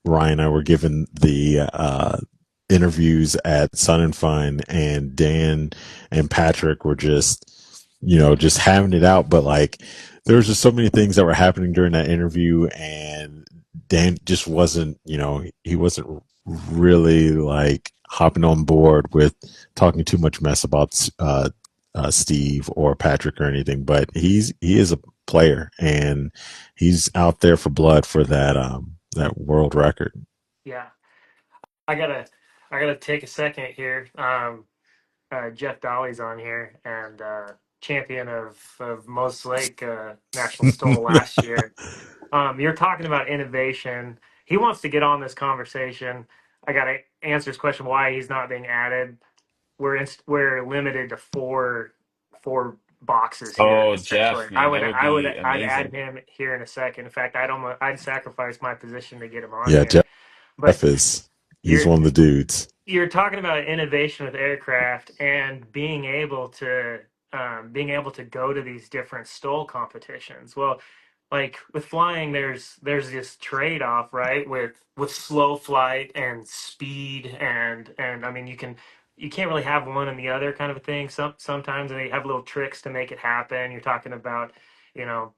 Ryan and I were given the interviews at Sun and Fun, and Dan and Patrick were just having it out. But like, there was just so many things that were happening during that interview, and Dan just wasn't, he wasn't really like hopping on board with talking too much mess about Steve or Patrick or anything. But he is a player, and he's out there for blood for that world record. Yeah, I gotta, I gotta take a second here. Jeff Dolly's on here and champion of Most Lake National Stoll last year. You're talking about innovation. He wants to get on this conversation. I got to answer his question why he's not being added. We're limited to four boxes here Oh, essentially. Jeff, man, that would be I'd add amazing. him here in a second. In fact, I'd sacrifice my position to get him on Yeah, here. But Jeff is he's you're one of the dudes. you're talking about innovation with aircraft and being able to being able to go to these different STOL competitions. Well, like with flying, there's this trade off, right? With slow flight and speed, and I mean you can't really have one and the other kind of a thing. Sometimes they have little tricks to make it happen. You're talking about, you know,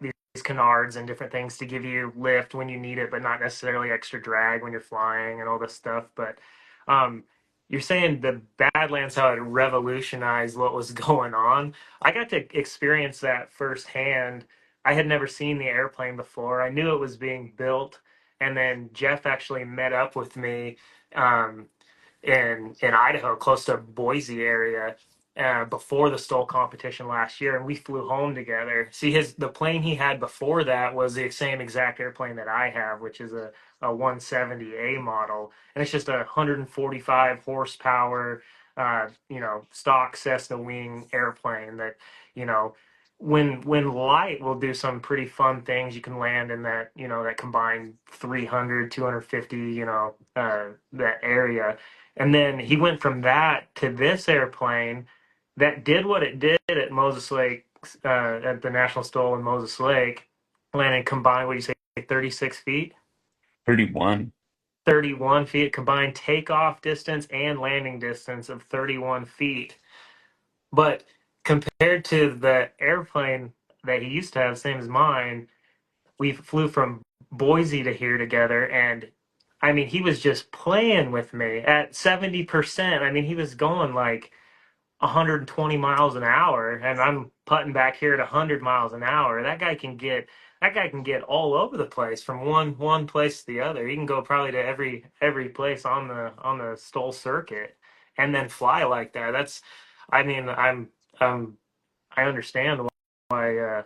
these canards and different things to give you lift when you need it, but not necessarily extra drag when you're flying and all this stuff. But um, you're saying the Badlands, how it revolutionized what was going on. I got to experience that firsthand. I had never seen the airplane before. I knew it was being built, and then Jeff actually met up with me um, in Idaho, close to Boise area, before the STOL competition last year, and we flew home together. See, the plane he had before that was the same exact airplane that I have, which is a 170A model, and it's just a 145 horsepower, stock Cessna wing airplane that, you know, when light will do some pretty fun things. You can land in that, that combined 300, 250, that area. And then he went from that to this airplane that did what it did at Moses Lake, at the National STOL in Moses Lake, landing combined, what do you say, 36 feet? 31. 31 feet, combined takeoff distance and landing distance of 31 feet. But compared to the airplane that he used to have, same as mine, we flew from Boise to here together, and I mean, he was just playing with me at 70%. I mean, he was going like 120 miles an hour, and I'm putting back here at 100 miles an hour. That guy can get all over the place from one place to the other. He can go probably to every place on the STOL circuit and then fly like that. I mean, um I understand why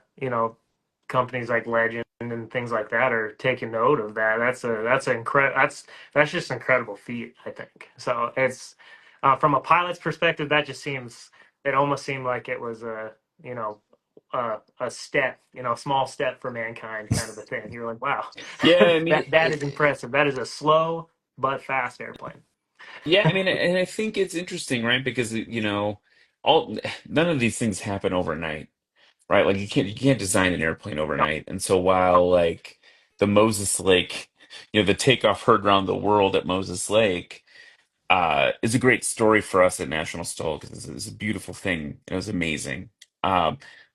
companies like Legend and things like that are taking note of that. That's just an incredible feat, I think. So it's from a pilot's perspective, it almost seemed like it was you know a step, a small step for mankind, kind of a thing. You're like, wow, Yeah, I mean, that is impressive. That is a slow but fast airplane. yeah, I mean, and I think it's interesting, right? Because all none of these things happen overnight, right? Like you can't design an airplane No. overnight. And so while like the Moses Lake, the takeoff heard around the world at Moses Lake, is a great story for us at National Stoll because it's a beautiful thing. It was amazing.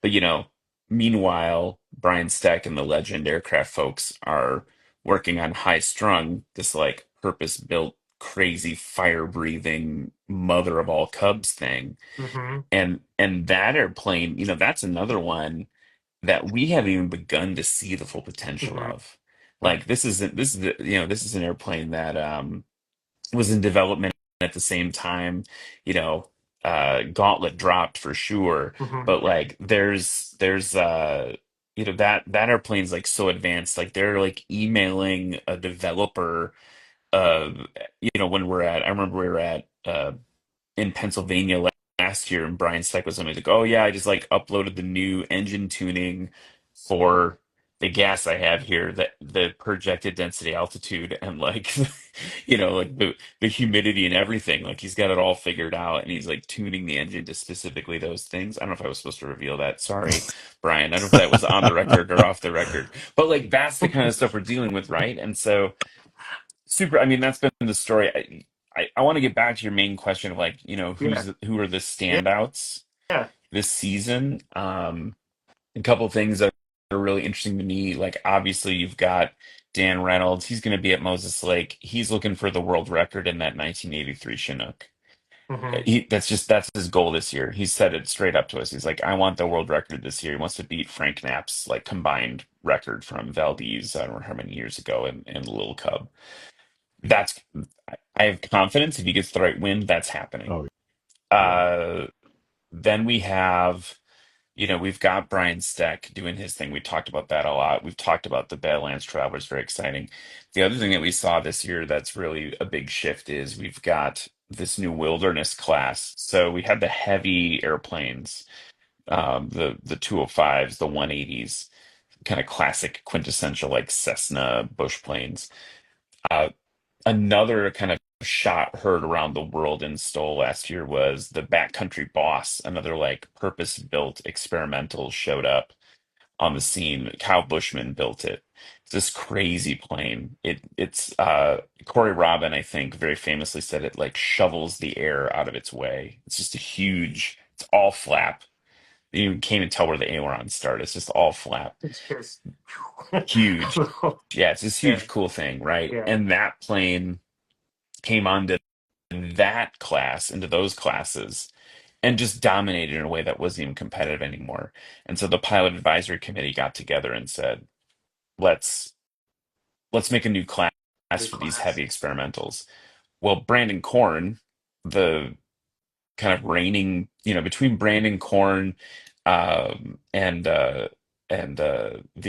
But meanwhile, Brian Stack and the Legend aircraft folks are working on High Strung, this like purpose-built, crazy, fire-breathing mother of all Cubs thing. Hmm. And that airplane, that's another one that we haven't even begun to see the full potential Hmm. of. Like this is an airplane that was in development at the same time, you know, Gauntlet dropped for sure, Hmm. but like there's that airplane's like so advanced, like they're like emailing a developer uh when I remember we were at in Pennsylvania last year, and Brian Steck was on. He's like, "Oh yeah, I just like uploaded the new engine tuning for the gas I have here, that the projected density, altitude, and like like the humidity and everything. Like he's got it all figured out, and he's like tuning the engine to specifically those things. I don't know if I was supposed to reveal that. Sorry, Brian. I don't know if that was on the record or off the record, but like that's the kind of stuff we're dealing with, right? And so super. I mean, that's been the story. I want to get back to your main question of like, Yeah. who are the Yeah. standouts Yeah. this season? A couple of things that are really interesting to me. Like, obviously, you've got Dan Reynolds. He's going to be at Moses Lake. He's looking for the world record in that 1983 Chinook. Hmm. That's his goal this year. He said it straight up to us. He's like, I want the world record this year. He wants to beat Frank Knapp's like combined record from Valdez, I don't know how many years ago, in Little Cub. That's I have confidence if he gets the right win, that's happening. Oh, yeah. Uh, then we've got Brian Steck doing his thing. We talked about that a lot. We've talked about the Badlands Travelers, very exciting. The other thing that we saw this year that's really a big shift is we've got this new wilderness class. So we had the heavy airplanes, the 205s, the 180s, kind of classic quintessential like Cessna bush planes. Uh, Another kind of shot heard around the world in STOL last year was the Backcountry Boss, another like purpose-built experimental showed up on the scene. Kyle Bushman built it. It's this crazy plane. It's Corey Robin, I think, very famously said it like shovels the air out of its way. It's just a huge, it's all flap. You can't even tell where the ailerons start. It's just all flap. It's just Huge. Yeah, it's this yeah, huge, cool thing, right? yeah. And that plane came onto that class, into those classes, and just dominated in a way that wasn't even competitive anymore. And so the pilot advisory committee got together and said, let's let's make a new class New for these class. heavy experimentals. Well, Brandon Korn, the kind of reigning, between Brandon Korn and the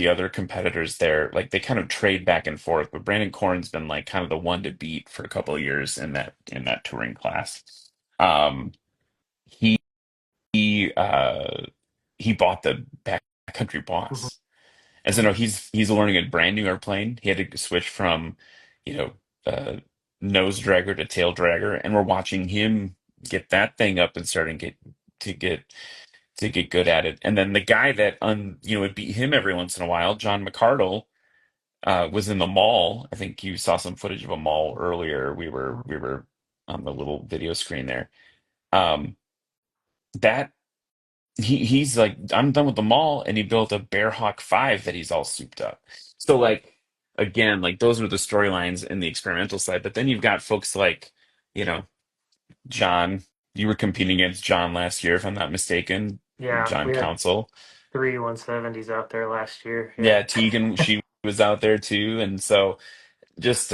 other competitors there, like they kind of trade back and forth. But Brandon Korn's been like kind of the one to beat for a couple of years in that touring class. Um, he he uh, he bought the Backcountry Mhm, Boss. And so no, he's learning a brand new airplane. He had to switch from, you know, nose dragger to tail dragger, and we're watching him get that thing up and starting to get to get good at it. And then the guy that would beat him every once in a while, John McCardle, was in the mall. I think you saw some footage of a mall earlier. We were mhm. we were on the little video screen there. Um, that he's like, I'm done with the mall, and he built a Bearhawk 5 that he's all souped up. So like again, like those are the storylines in the experimental side. But then you've got folks like, you know, John. You were competing against John last year, if I'm not mistaken. Yeah, John we had Council. three 170s out there last year. Yeah. Yeah, Tegan, she was out there too. And so just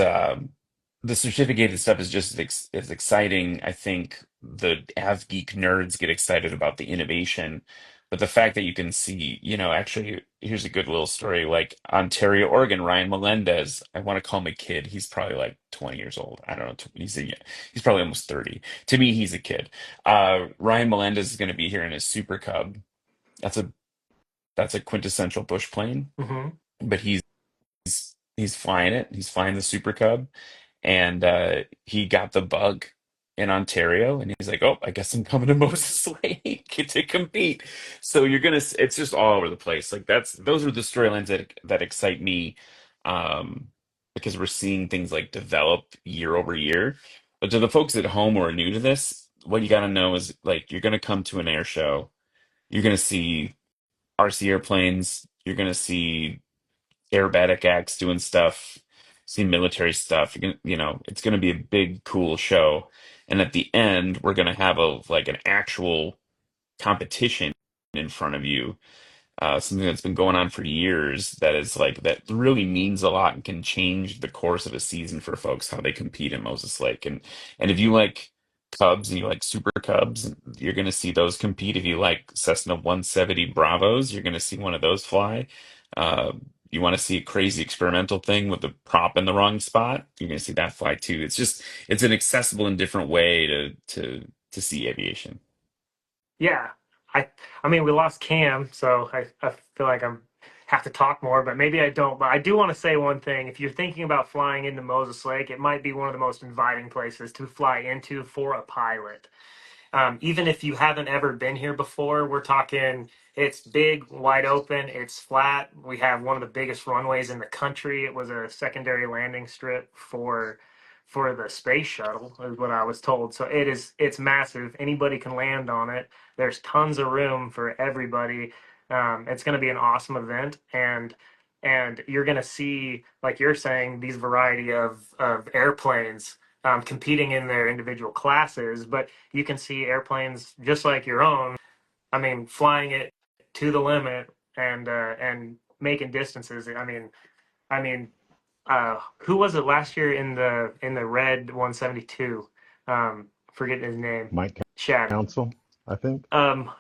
the certificated stuff is just as exciting. I think the av geek nerds get excited about the innovation, but the fact that you can see, actually, here's a good little story. Like Ontario, Oregon, Ryan Melendez. I want to call him a kid. He's probably like 20 years old. I don't know. He's probably almost 30. To me, he's a kid. Ryan Melendez is going to be here in his Super Cub. That's a that's a quintessential bush plane, Hmm. but he's flying it. He's flying the Super Cub, and he got the bug in Ontario, and he's like, "Oh, I guess I'm coming to Moses Lake to compete." So it's just all over the place. Like those are the storylines that excite me, um, because we're seeing things like develop year over year. But to the folks at home who are new to this, what you got to know is like you're going to come to an air show, you're going to see RC airplanes, you're going to see aerobatic acts doing stuff, see military stuff. It's going to be a big, cool show. And at the end, we're going to have an actual competition in front of you, something that's been going on for years that really means a lot and can change the course of a season for folks how they compete in Moses Lake. And if you like Cubs and you like Super Cubs, you're going to see those compete. If you like Cessna 170 Bravos, you're going to see one of those fly. Uh, you want to see a crazy experimental thing with the prop in the wrong spot, you're going to see that fly too. It's an accessible and different way to see aviation. Yeah. I I mean we lost Cam, so I feel like I'm have to talk more, but maybe I don't. But I do want to say one thing. If you're thinking about flying into Moses Lake, it might be one of the most inviting places to fly into for a pilot. Even if you haven't ever been here before, we're talking it's big, wide open, it's flat. We have one of the biggest runways in the country. It was a secondary landing strip for the space shuttle, is what I was told. So it's massive. Anybody can land on it. There's tons of room for everybody. It's going to be an awesome event, and you're going to see, like you're saying, these variety of airplanes competing in their individual classes, but you can see airplanes just like your own. I mean, flying it to the limit and making distances. Who was it last year in the red 172? Forgetting his name. Mike Shad. Council, I think. Um,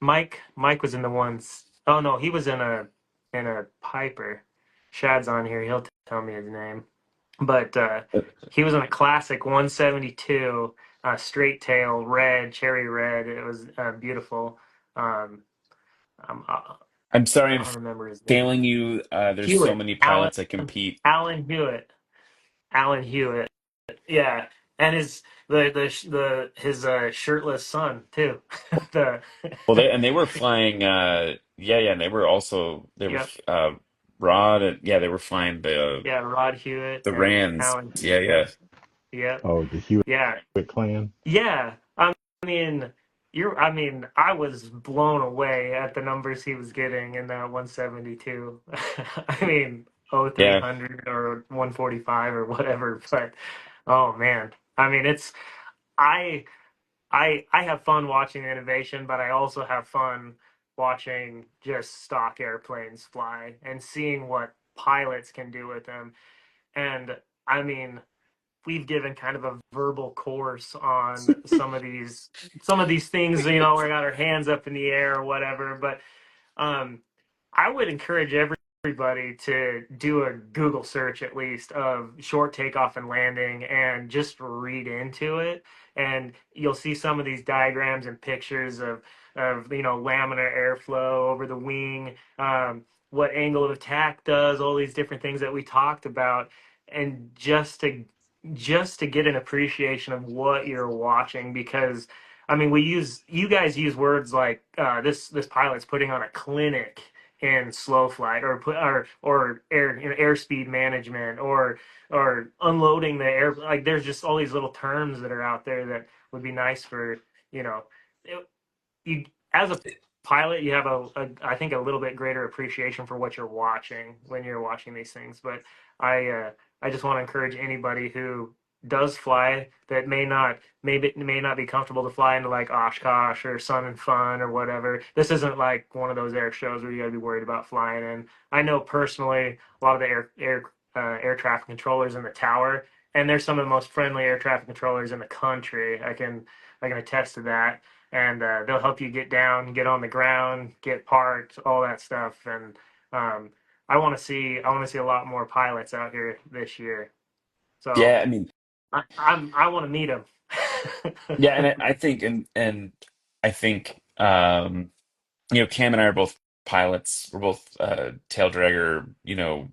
Mike was in the ones. Oh no, he was in a Piper. Shad's on here. He'll tell me his name. But he was in a classic 172, straight tail, red, cherry red. It was beautiful. Um, I I'm sorry I'm don't remember his name. failing you. There's so Hewitt, many Alan, pilots that compete. Alan Hewitt, Alan Hewitt. Yeah, and his shirtless son too. the Well, they were flying. Yeah, and they were also they were Yep, Rod and yeah, they were flying yeah, Rod Hewitt the and Rands. Alan. Yeah, yeah, Yep, Oh, the Hewitt yeah, clan. yeah. I mean, I mean, I was blown away at the numbers he was getting in that 172. I mean, yeah, 0300 or 145 or whatever. But oh man, I mean, I I have fun watching innovation, but I also have fun watching just stock airplanes fly and seeing what pilots can do with them. And I mean, we've given kind of a verbal course on some of these things, you know, we got our hands up in the air or whatever, but um, I would encourage everybody to do a Google search at least of short takeoff and landing and just read into it. And you'll see some of these diagrams and pictures of you know, laminar airflow over the wing, what angle of attack does, all these different things that we talked about. And just to get an appreciation of what you're watching, because I mean, you guys use words like this pilot's putting on a clinic in slow flight, or air, you know, airspeed management, or unloading the air. Like, there's just all these little terms that are out there that would be nice for, you know, you, as a pilot, you have I think a little bit greater appreciation for what you're watching when you're watching these things. But I just want to encourage anybody who does fly that may not be comfortable to fly into like Oshkosh or Sun and Fun or whatever. This isn't like one of those air shows where you got to be worried about flying in. I know personally a lot of the air traffic controllers in the tower, and they're some of the most friendly air traffic controllers in the country. I can attest to that, and they'll help you get down, get on the ground, get parked, all that stuff. And um, I want to see a lot more pilots out here this year. So yeah. I mean, I want to meet them. yeah, and I think I think you know, Cam and I are both pilots. We're both tail dragger. You know,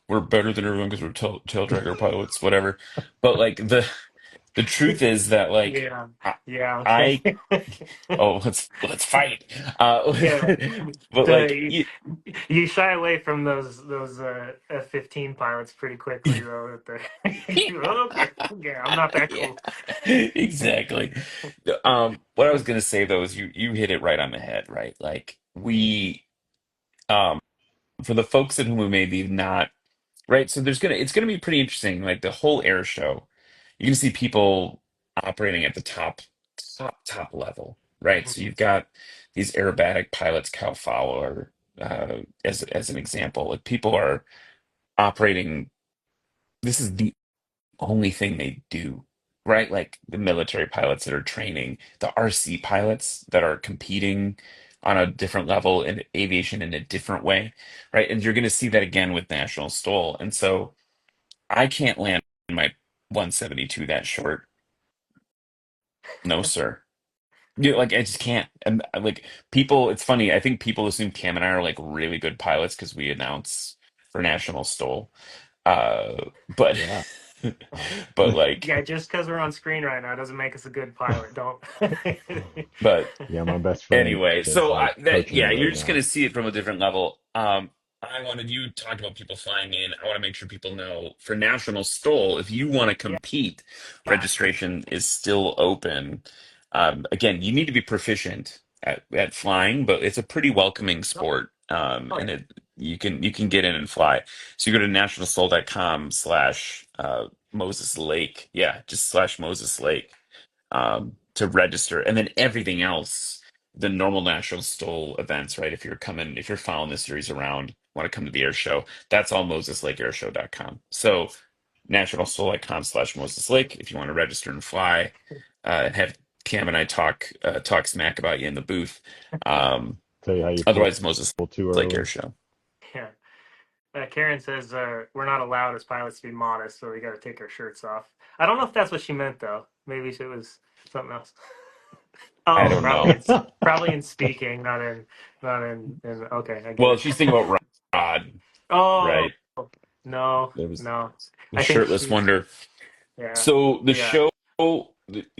we're better than everyone because we're tail dragger pilots, whatever. But like the truth is that like Yeah, I, yeah, okay. I oh let's fight. Yeah, But like the you shy away from those F-15 pilots pretty quickly though. Okay, okay, I'm not that yeah, cool. exactly. What I was gonna say though is you hit it right on the head, right? Like we um for the folks at whom we maybe not right, so it's gonna be pretty interesting. Like the whole air show, you're gonna see people operating at the top level, right? So you've got these aerobatic pilots, Cal Fowler, as an example. Like people are operating. This is the only thing they do, right? Like the military pilots that are training, the RC pilots that are competing on a different level in aviation in a different way, right? And you're going to see that again with National STOL. And so I can't land my 172 that short. No, sir. You know, like I just can't. And like people, it's funny. I think people assume Cam and I are like really good pilots because we announce for National STOL. But Yeah. but like Yeah, just because we're on screen right now doesn't make us a good pilot. Don't. but Yeah, my best friend anyway, is so like coaching me yeah, you're right just now. gonna see it from a different level. I wanted you talked about people flying in. I want to make sure people know for National STOL, if you want to compete, Yeah. registration is still open. Again, you need to be proficient at flying, but it's a pretty welcoming sport. Oh And yeah. you can get in and fly. So you go to nationalstol.com slash Moses Lake. Yeah, just slash Moses Lake to register, and then everything else, the normal National STOL events, right? If you're following this series around, want to come to the air show, that's all moseslakeairshow.com. So nationalstol.com slash Moses Lake if you want to register and fly, and have Cam and I talk smack about you in the booth. Um, Tell you how you pull Otherwise, Moses too Lake early. Air Show. Yeah. Karen says we're not allowed as pilots to be modest, so we got to take our shirts off. I don't know if that's what she meant though. Maybe it was something else. I Oh, don't know. probably in speaking, not in. Okay, I get Well, it. she's thinking about Rod, Oh right? no, There was no. the I think shirtless she's wonder. Yeah, So the we got. show,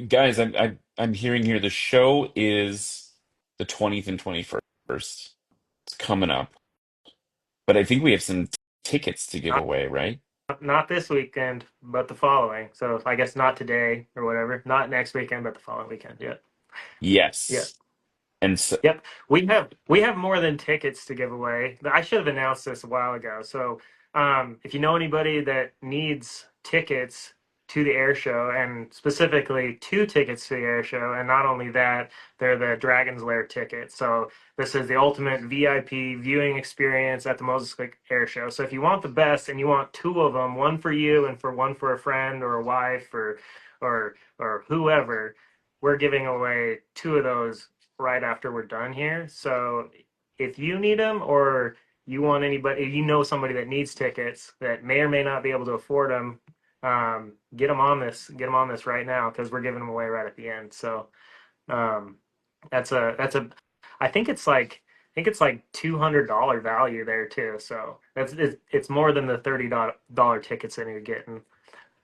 guys, I'm hearing here the show is the 20th and 21st. It's coming up, but I think we have some tickets to give Not away, right? not this weekend, but the following. So I guess not today or whatever. Not next weekend, but the following weekend. Yeah. Yeah. Yes. And so, Yep. We have more than tickets to give away. I should have announced this a while ago. So if you know anybody that needs tickets to the air show, and specifically two tickets to the air show, and not only that, they're the Dragon's Lair tickets. So this is the ultimate VIP viewing experience at the Moses Lake Air Show. So if you want the best and you want two of them, one for you and for one for a friend or a wife or whoever, we're giving away two of those right after we're done here. So if you need them or you want anybody, if you know somebody that needs tickets that may or may not be able to afford them, get them on this right now because we're giving them away right at the end. So um, that's a I think it's like $200 value there too. So it's more than the $30 tickets that you're getting.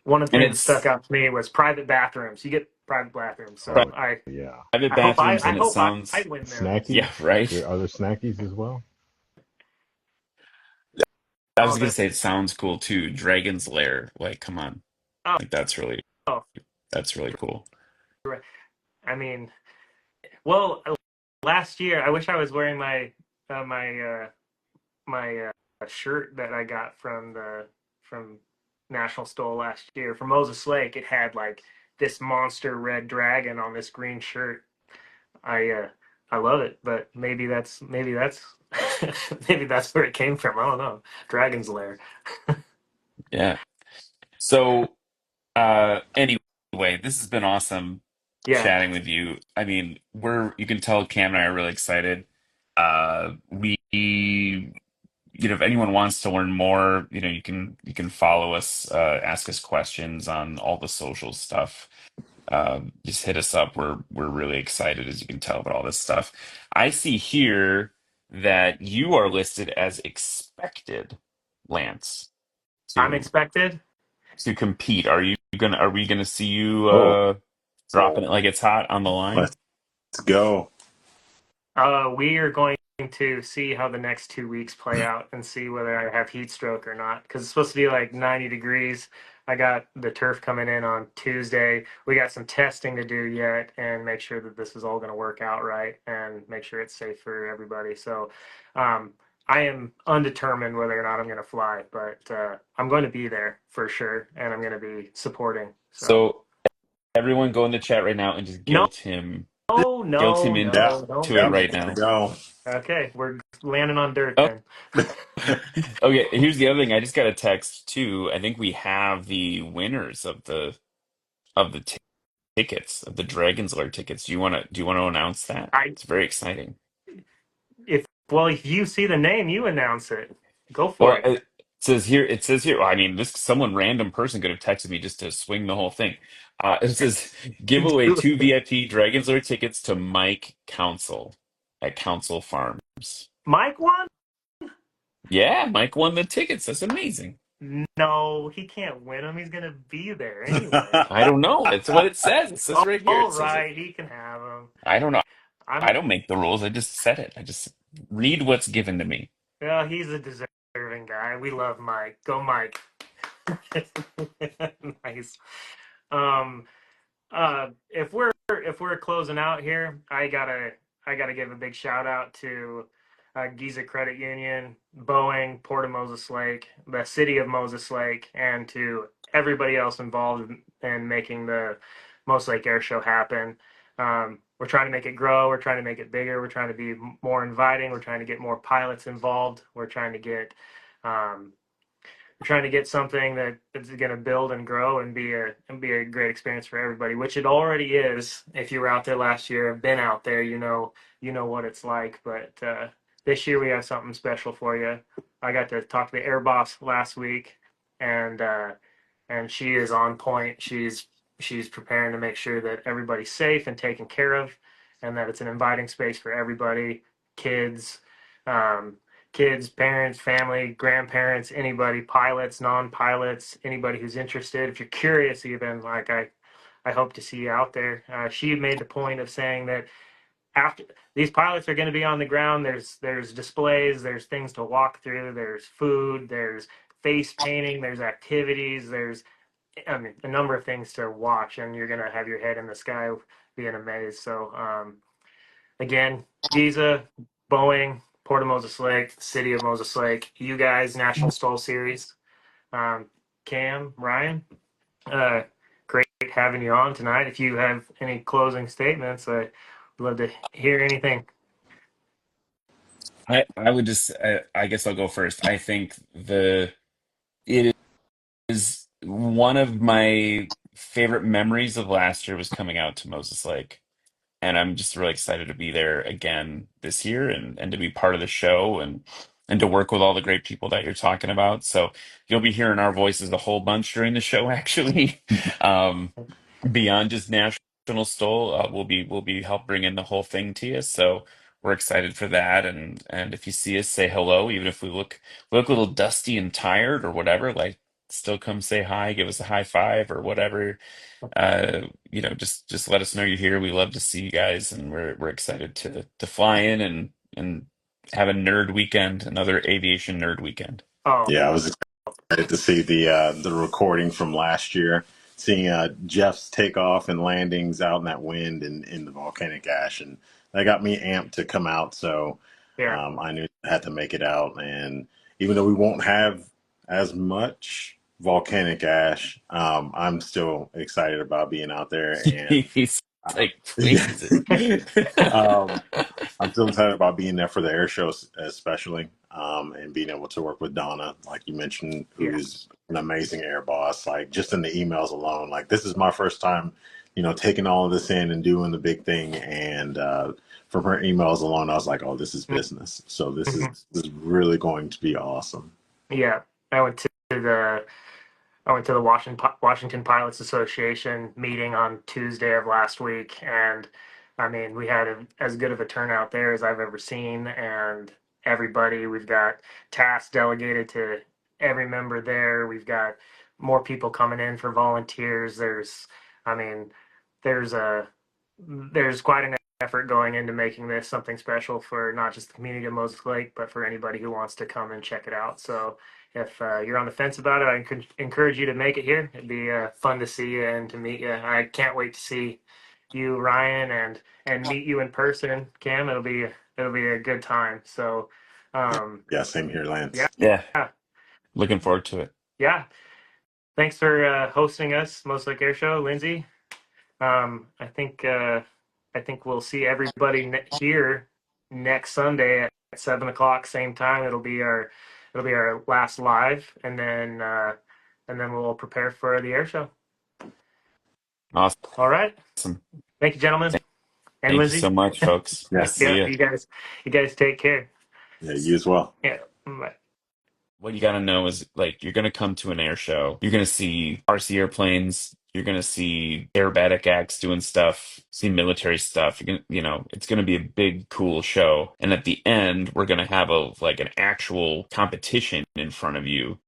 One of the and things that stuck it's out to me was private bathrooms. You get private bathrooms, so Oh yeah. private I hope I bathrooms, I and it hope I sounds, win them. yeah, Snackies? right. There are other snackies as well? I Oh, was gonna say it sounds cool too. Dragon's Lair, like, come on, oh, like oh, that's really cool. right. I mean, well, last year I wish I was wearing my shirt that I got from National STOL last year from Moses Lake. It had like this monster red dragon on this green shirt. I uh, I love it, but maybe that's maybe that's where it came from. I don't know. Dragon's Lair. Yeah. So, anyway, this has been awesome Yeah, chatting with you. I mean, you can tell Cam and I are really excited. If anyone wants to learn more, you can follow us, ask us questions on all the social stuff. Just hit us up. We're really excited, as you can tell, about all this stuff. I see here that you are listed as expected, Lance, I'm to expected. compete. Are we gonna see you Oh, dropping it like it's hot on the line? let's go. We are going to see how the next 2 weeks play out and see whether I have heat stroke or not. Because it's supposed to be like 90 degrees. I got the turf coming in on Tuesday. We got some testing to do yet and make sure that this is all going to work out right and make sure it's safe for everybody. So, um, I am undetermined whether or not I'm going to fly, but I'm going to be there for sure, and I'm going to be supporting. So, So everyone go in the chat right now and just no, no, guilt him no, into Yeah, no, don't it yeah, do right that. there we now. go. Okay, we're landing on dirt Oh, then. okay. Here's the other thing. I just got a text too. I think we have the winners of the tickets, of the Dragon's Lair tickets. Do you want to announce that? I It's very exciting. if you see the name, you announce it. Go for Well, it. it says here, I mean, this someone random person could have texted me just to swing the whole thing. It says give away two VIP Dragon's Lair tickets to Mike Council at Council Farms. Mike won? Yeah, Mike won the tickets. That's amazing. No, he can't win them. He's gonna be there anyway. I don't know. That's what it says. It says right here. All It says it. right, he can have them. I don't know. I'm I don't make the rules. I just said it. I just read what's given to me. well. He's a deserving guy. We love Mike. Go Mike. Nice. Um, if we're closing out here, I gotta give a big shout out to Giza Credit Union, Boeing, Port of Moses Lake, the city of Moses Lake, and to everybody else involved in making the Moses Lake Air Show happen. We're trying to make it grow. We're trying to make it bigger. We're trying to be more inviting. We're trying to get more pilots involved. Um, we're trying to get something that is going to build and grow and be a great experience for everybody, which it already is. If you were out there last year, have been out there, you know what it's like. But this year we have something special for you. I got to talk to the air boss last week, and she is on point. She's preparing to make sure that everybody's safe and taken care of, and that it's an inviting space for everybody, kids, um, kids, parents, family, grandparents, anybody, pilots, non-pilots, anybody who's interested. If you're curious, even like I hope to see you out there. She made the point of saying that after these pilots are going to be on the ground, there's displays, there's things to walk through, there's food, there's face painting, there's activities, there's I mean a number of things to watch, and you're going to have your head in the sky being amazed. So again, Giza, Boeing, Port of Moses Lake, City of Moses Lake, you guys, National STOL Series, um, Cam, Ryan, uh, great having you on tonight. If you have any closing statements, I'd love to hear anything. I would just I guess I'll go first. I think the it is one of my favorite memories of last year was coming out to Moses Lake. And I'm just really excited to be there again this year and to be part of the show and to work with all the great people that you're talking about. So you'll be hearing our voices a whole bunch during the show, actually. Um, Beyond just National Stole, we'll be help bringing the whole thing to you. So we're excited for that. And if you see us, say hello, even if we look a little dusty and tired or whatever. Like, still come say hi, give us a high five or whatever. Just let us know you're here. We love to see you guys, and we're excited to fly in and have a nerd weekend, another aviation nerd weekend. Oh, Yeah, I was excited to see the recording from last year, seeing Jeff's takeoff and landings out in that wind and in the volcanic ash, and that got me amped to come out. So yeah. I knew I had to make it out, and even though we won't have as much volcanic ash, I'm still excited about being out there. And He's like, yeah, please. um, I'm still excited about being there for the air show, especially, and being able to work with Donna, like you mentioned, Yeah. who's an amazing air boss. Like just in the emails alone, like this is my first time, taking all of this in and doing the big thing. And from her emails alone, I was like, oh, this is business. So this is really going to be awesome. Yeah. I went to the I went to the Washington Pilots Association meeting on Tuesday of last week, and I mean, we had as good of a turnout there as I've ever seen, and everybody, we've got tasks delegated to every member there. We've got more people coming in for volunteers. I mean, there's a, there's quite an effort going into making this something special for not just the community of Moses Lake, but for anybody who wants to come and check it out. So if you're on the fence about it, I encourage you to make it here. It'd be fun to see you and to meet you. I can't wait to see you, Ryan, and meet you in person, Cam. It'll be a good time. So, Yeah, same here, yeah, Lance. Yeah, looking forward to it. yeah. Thanks for hosting us, Most Like Air Show, Lindsay. Um, I think uh, I think we'll see everybody here next Sunday at 7 o'clock, same time. It'll be our last live, and then we'll prepare for the air show. All right. Awesome. Thank you, gentlemen, and Thank you Lindsay. so much, folks. We'll Yes. see Yeah, you. you guys take care. Yeah, you as well. Yeah. Bye. What you got to know is like you're going to come to an air show. You're going to see RC airplanes. You're going to see aerobatic acts doing stuff, see military stuff. It's going to be a big, cool show. And at the end, we're going to have an actual competition in front of you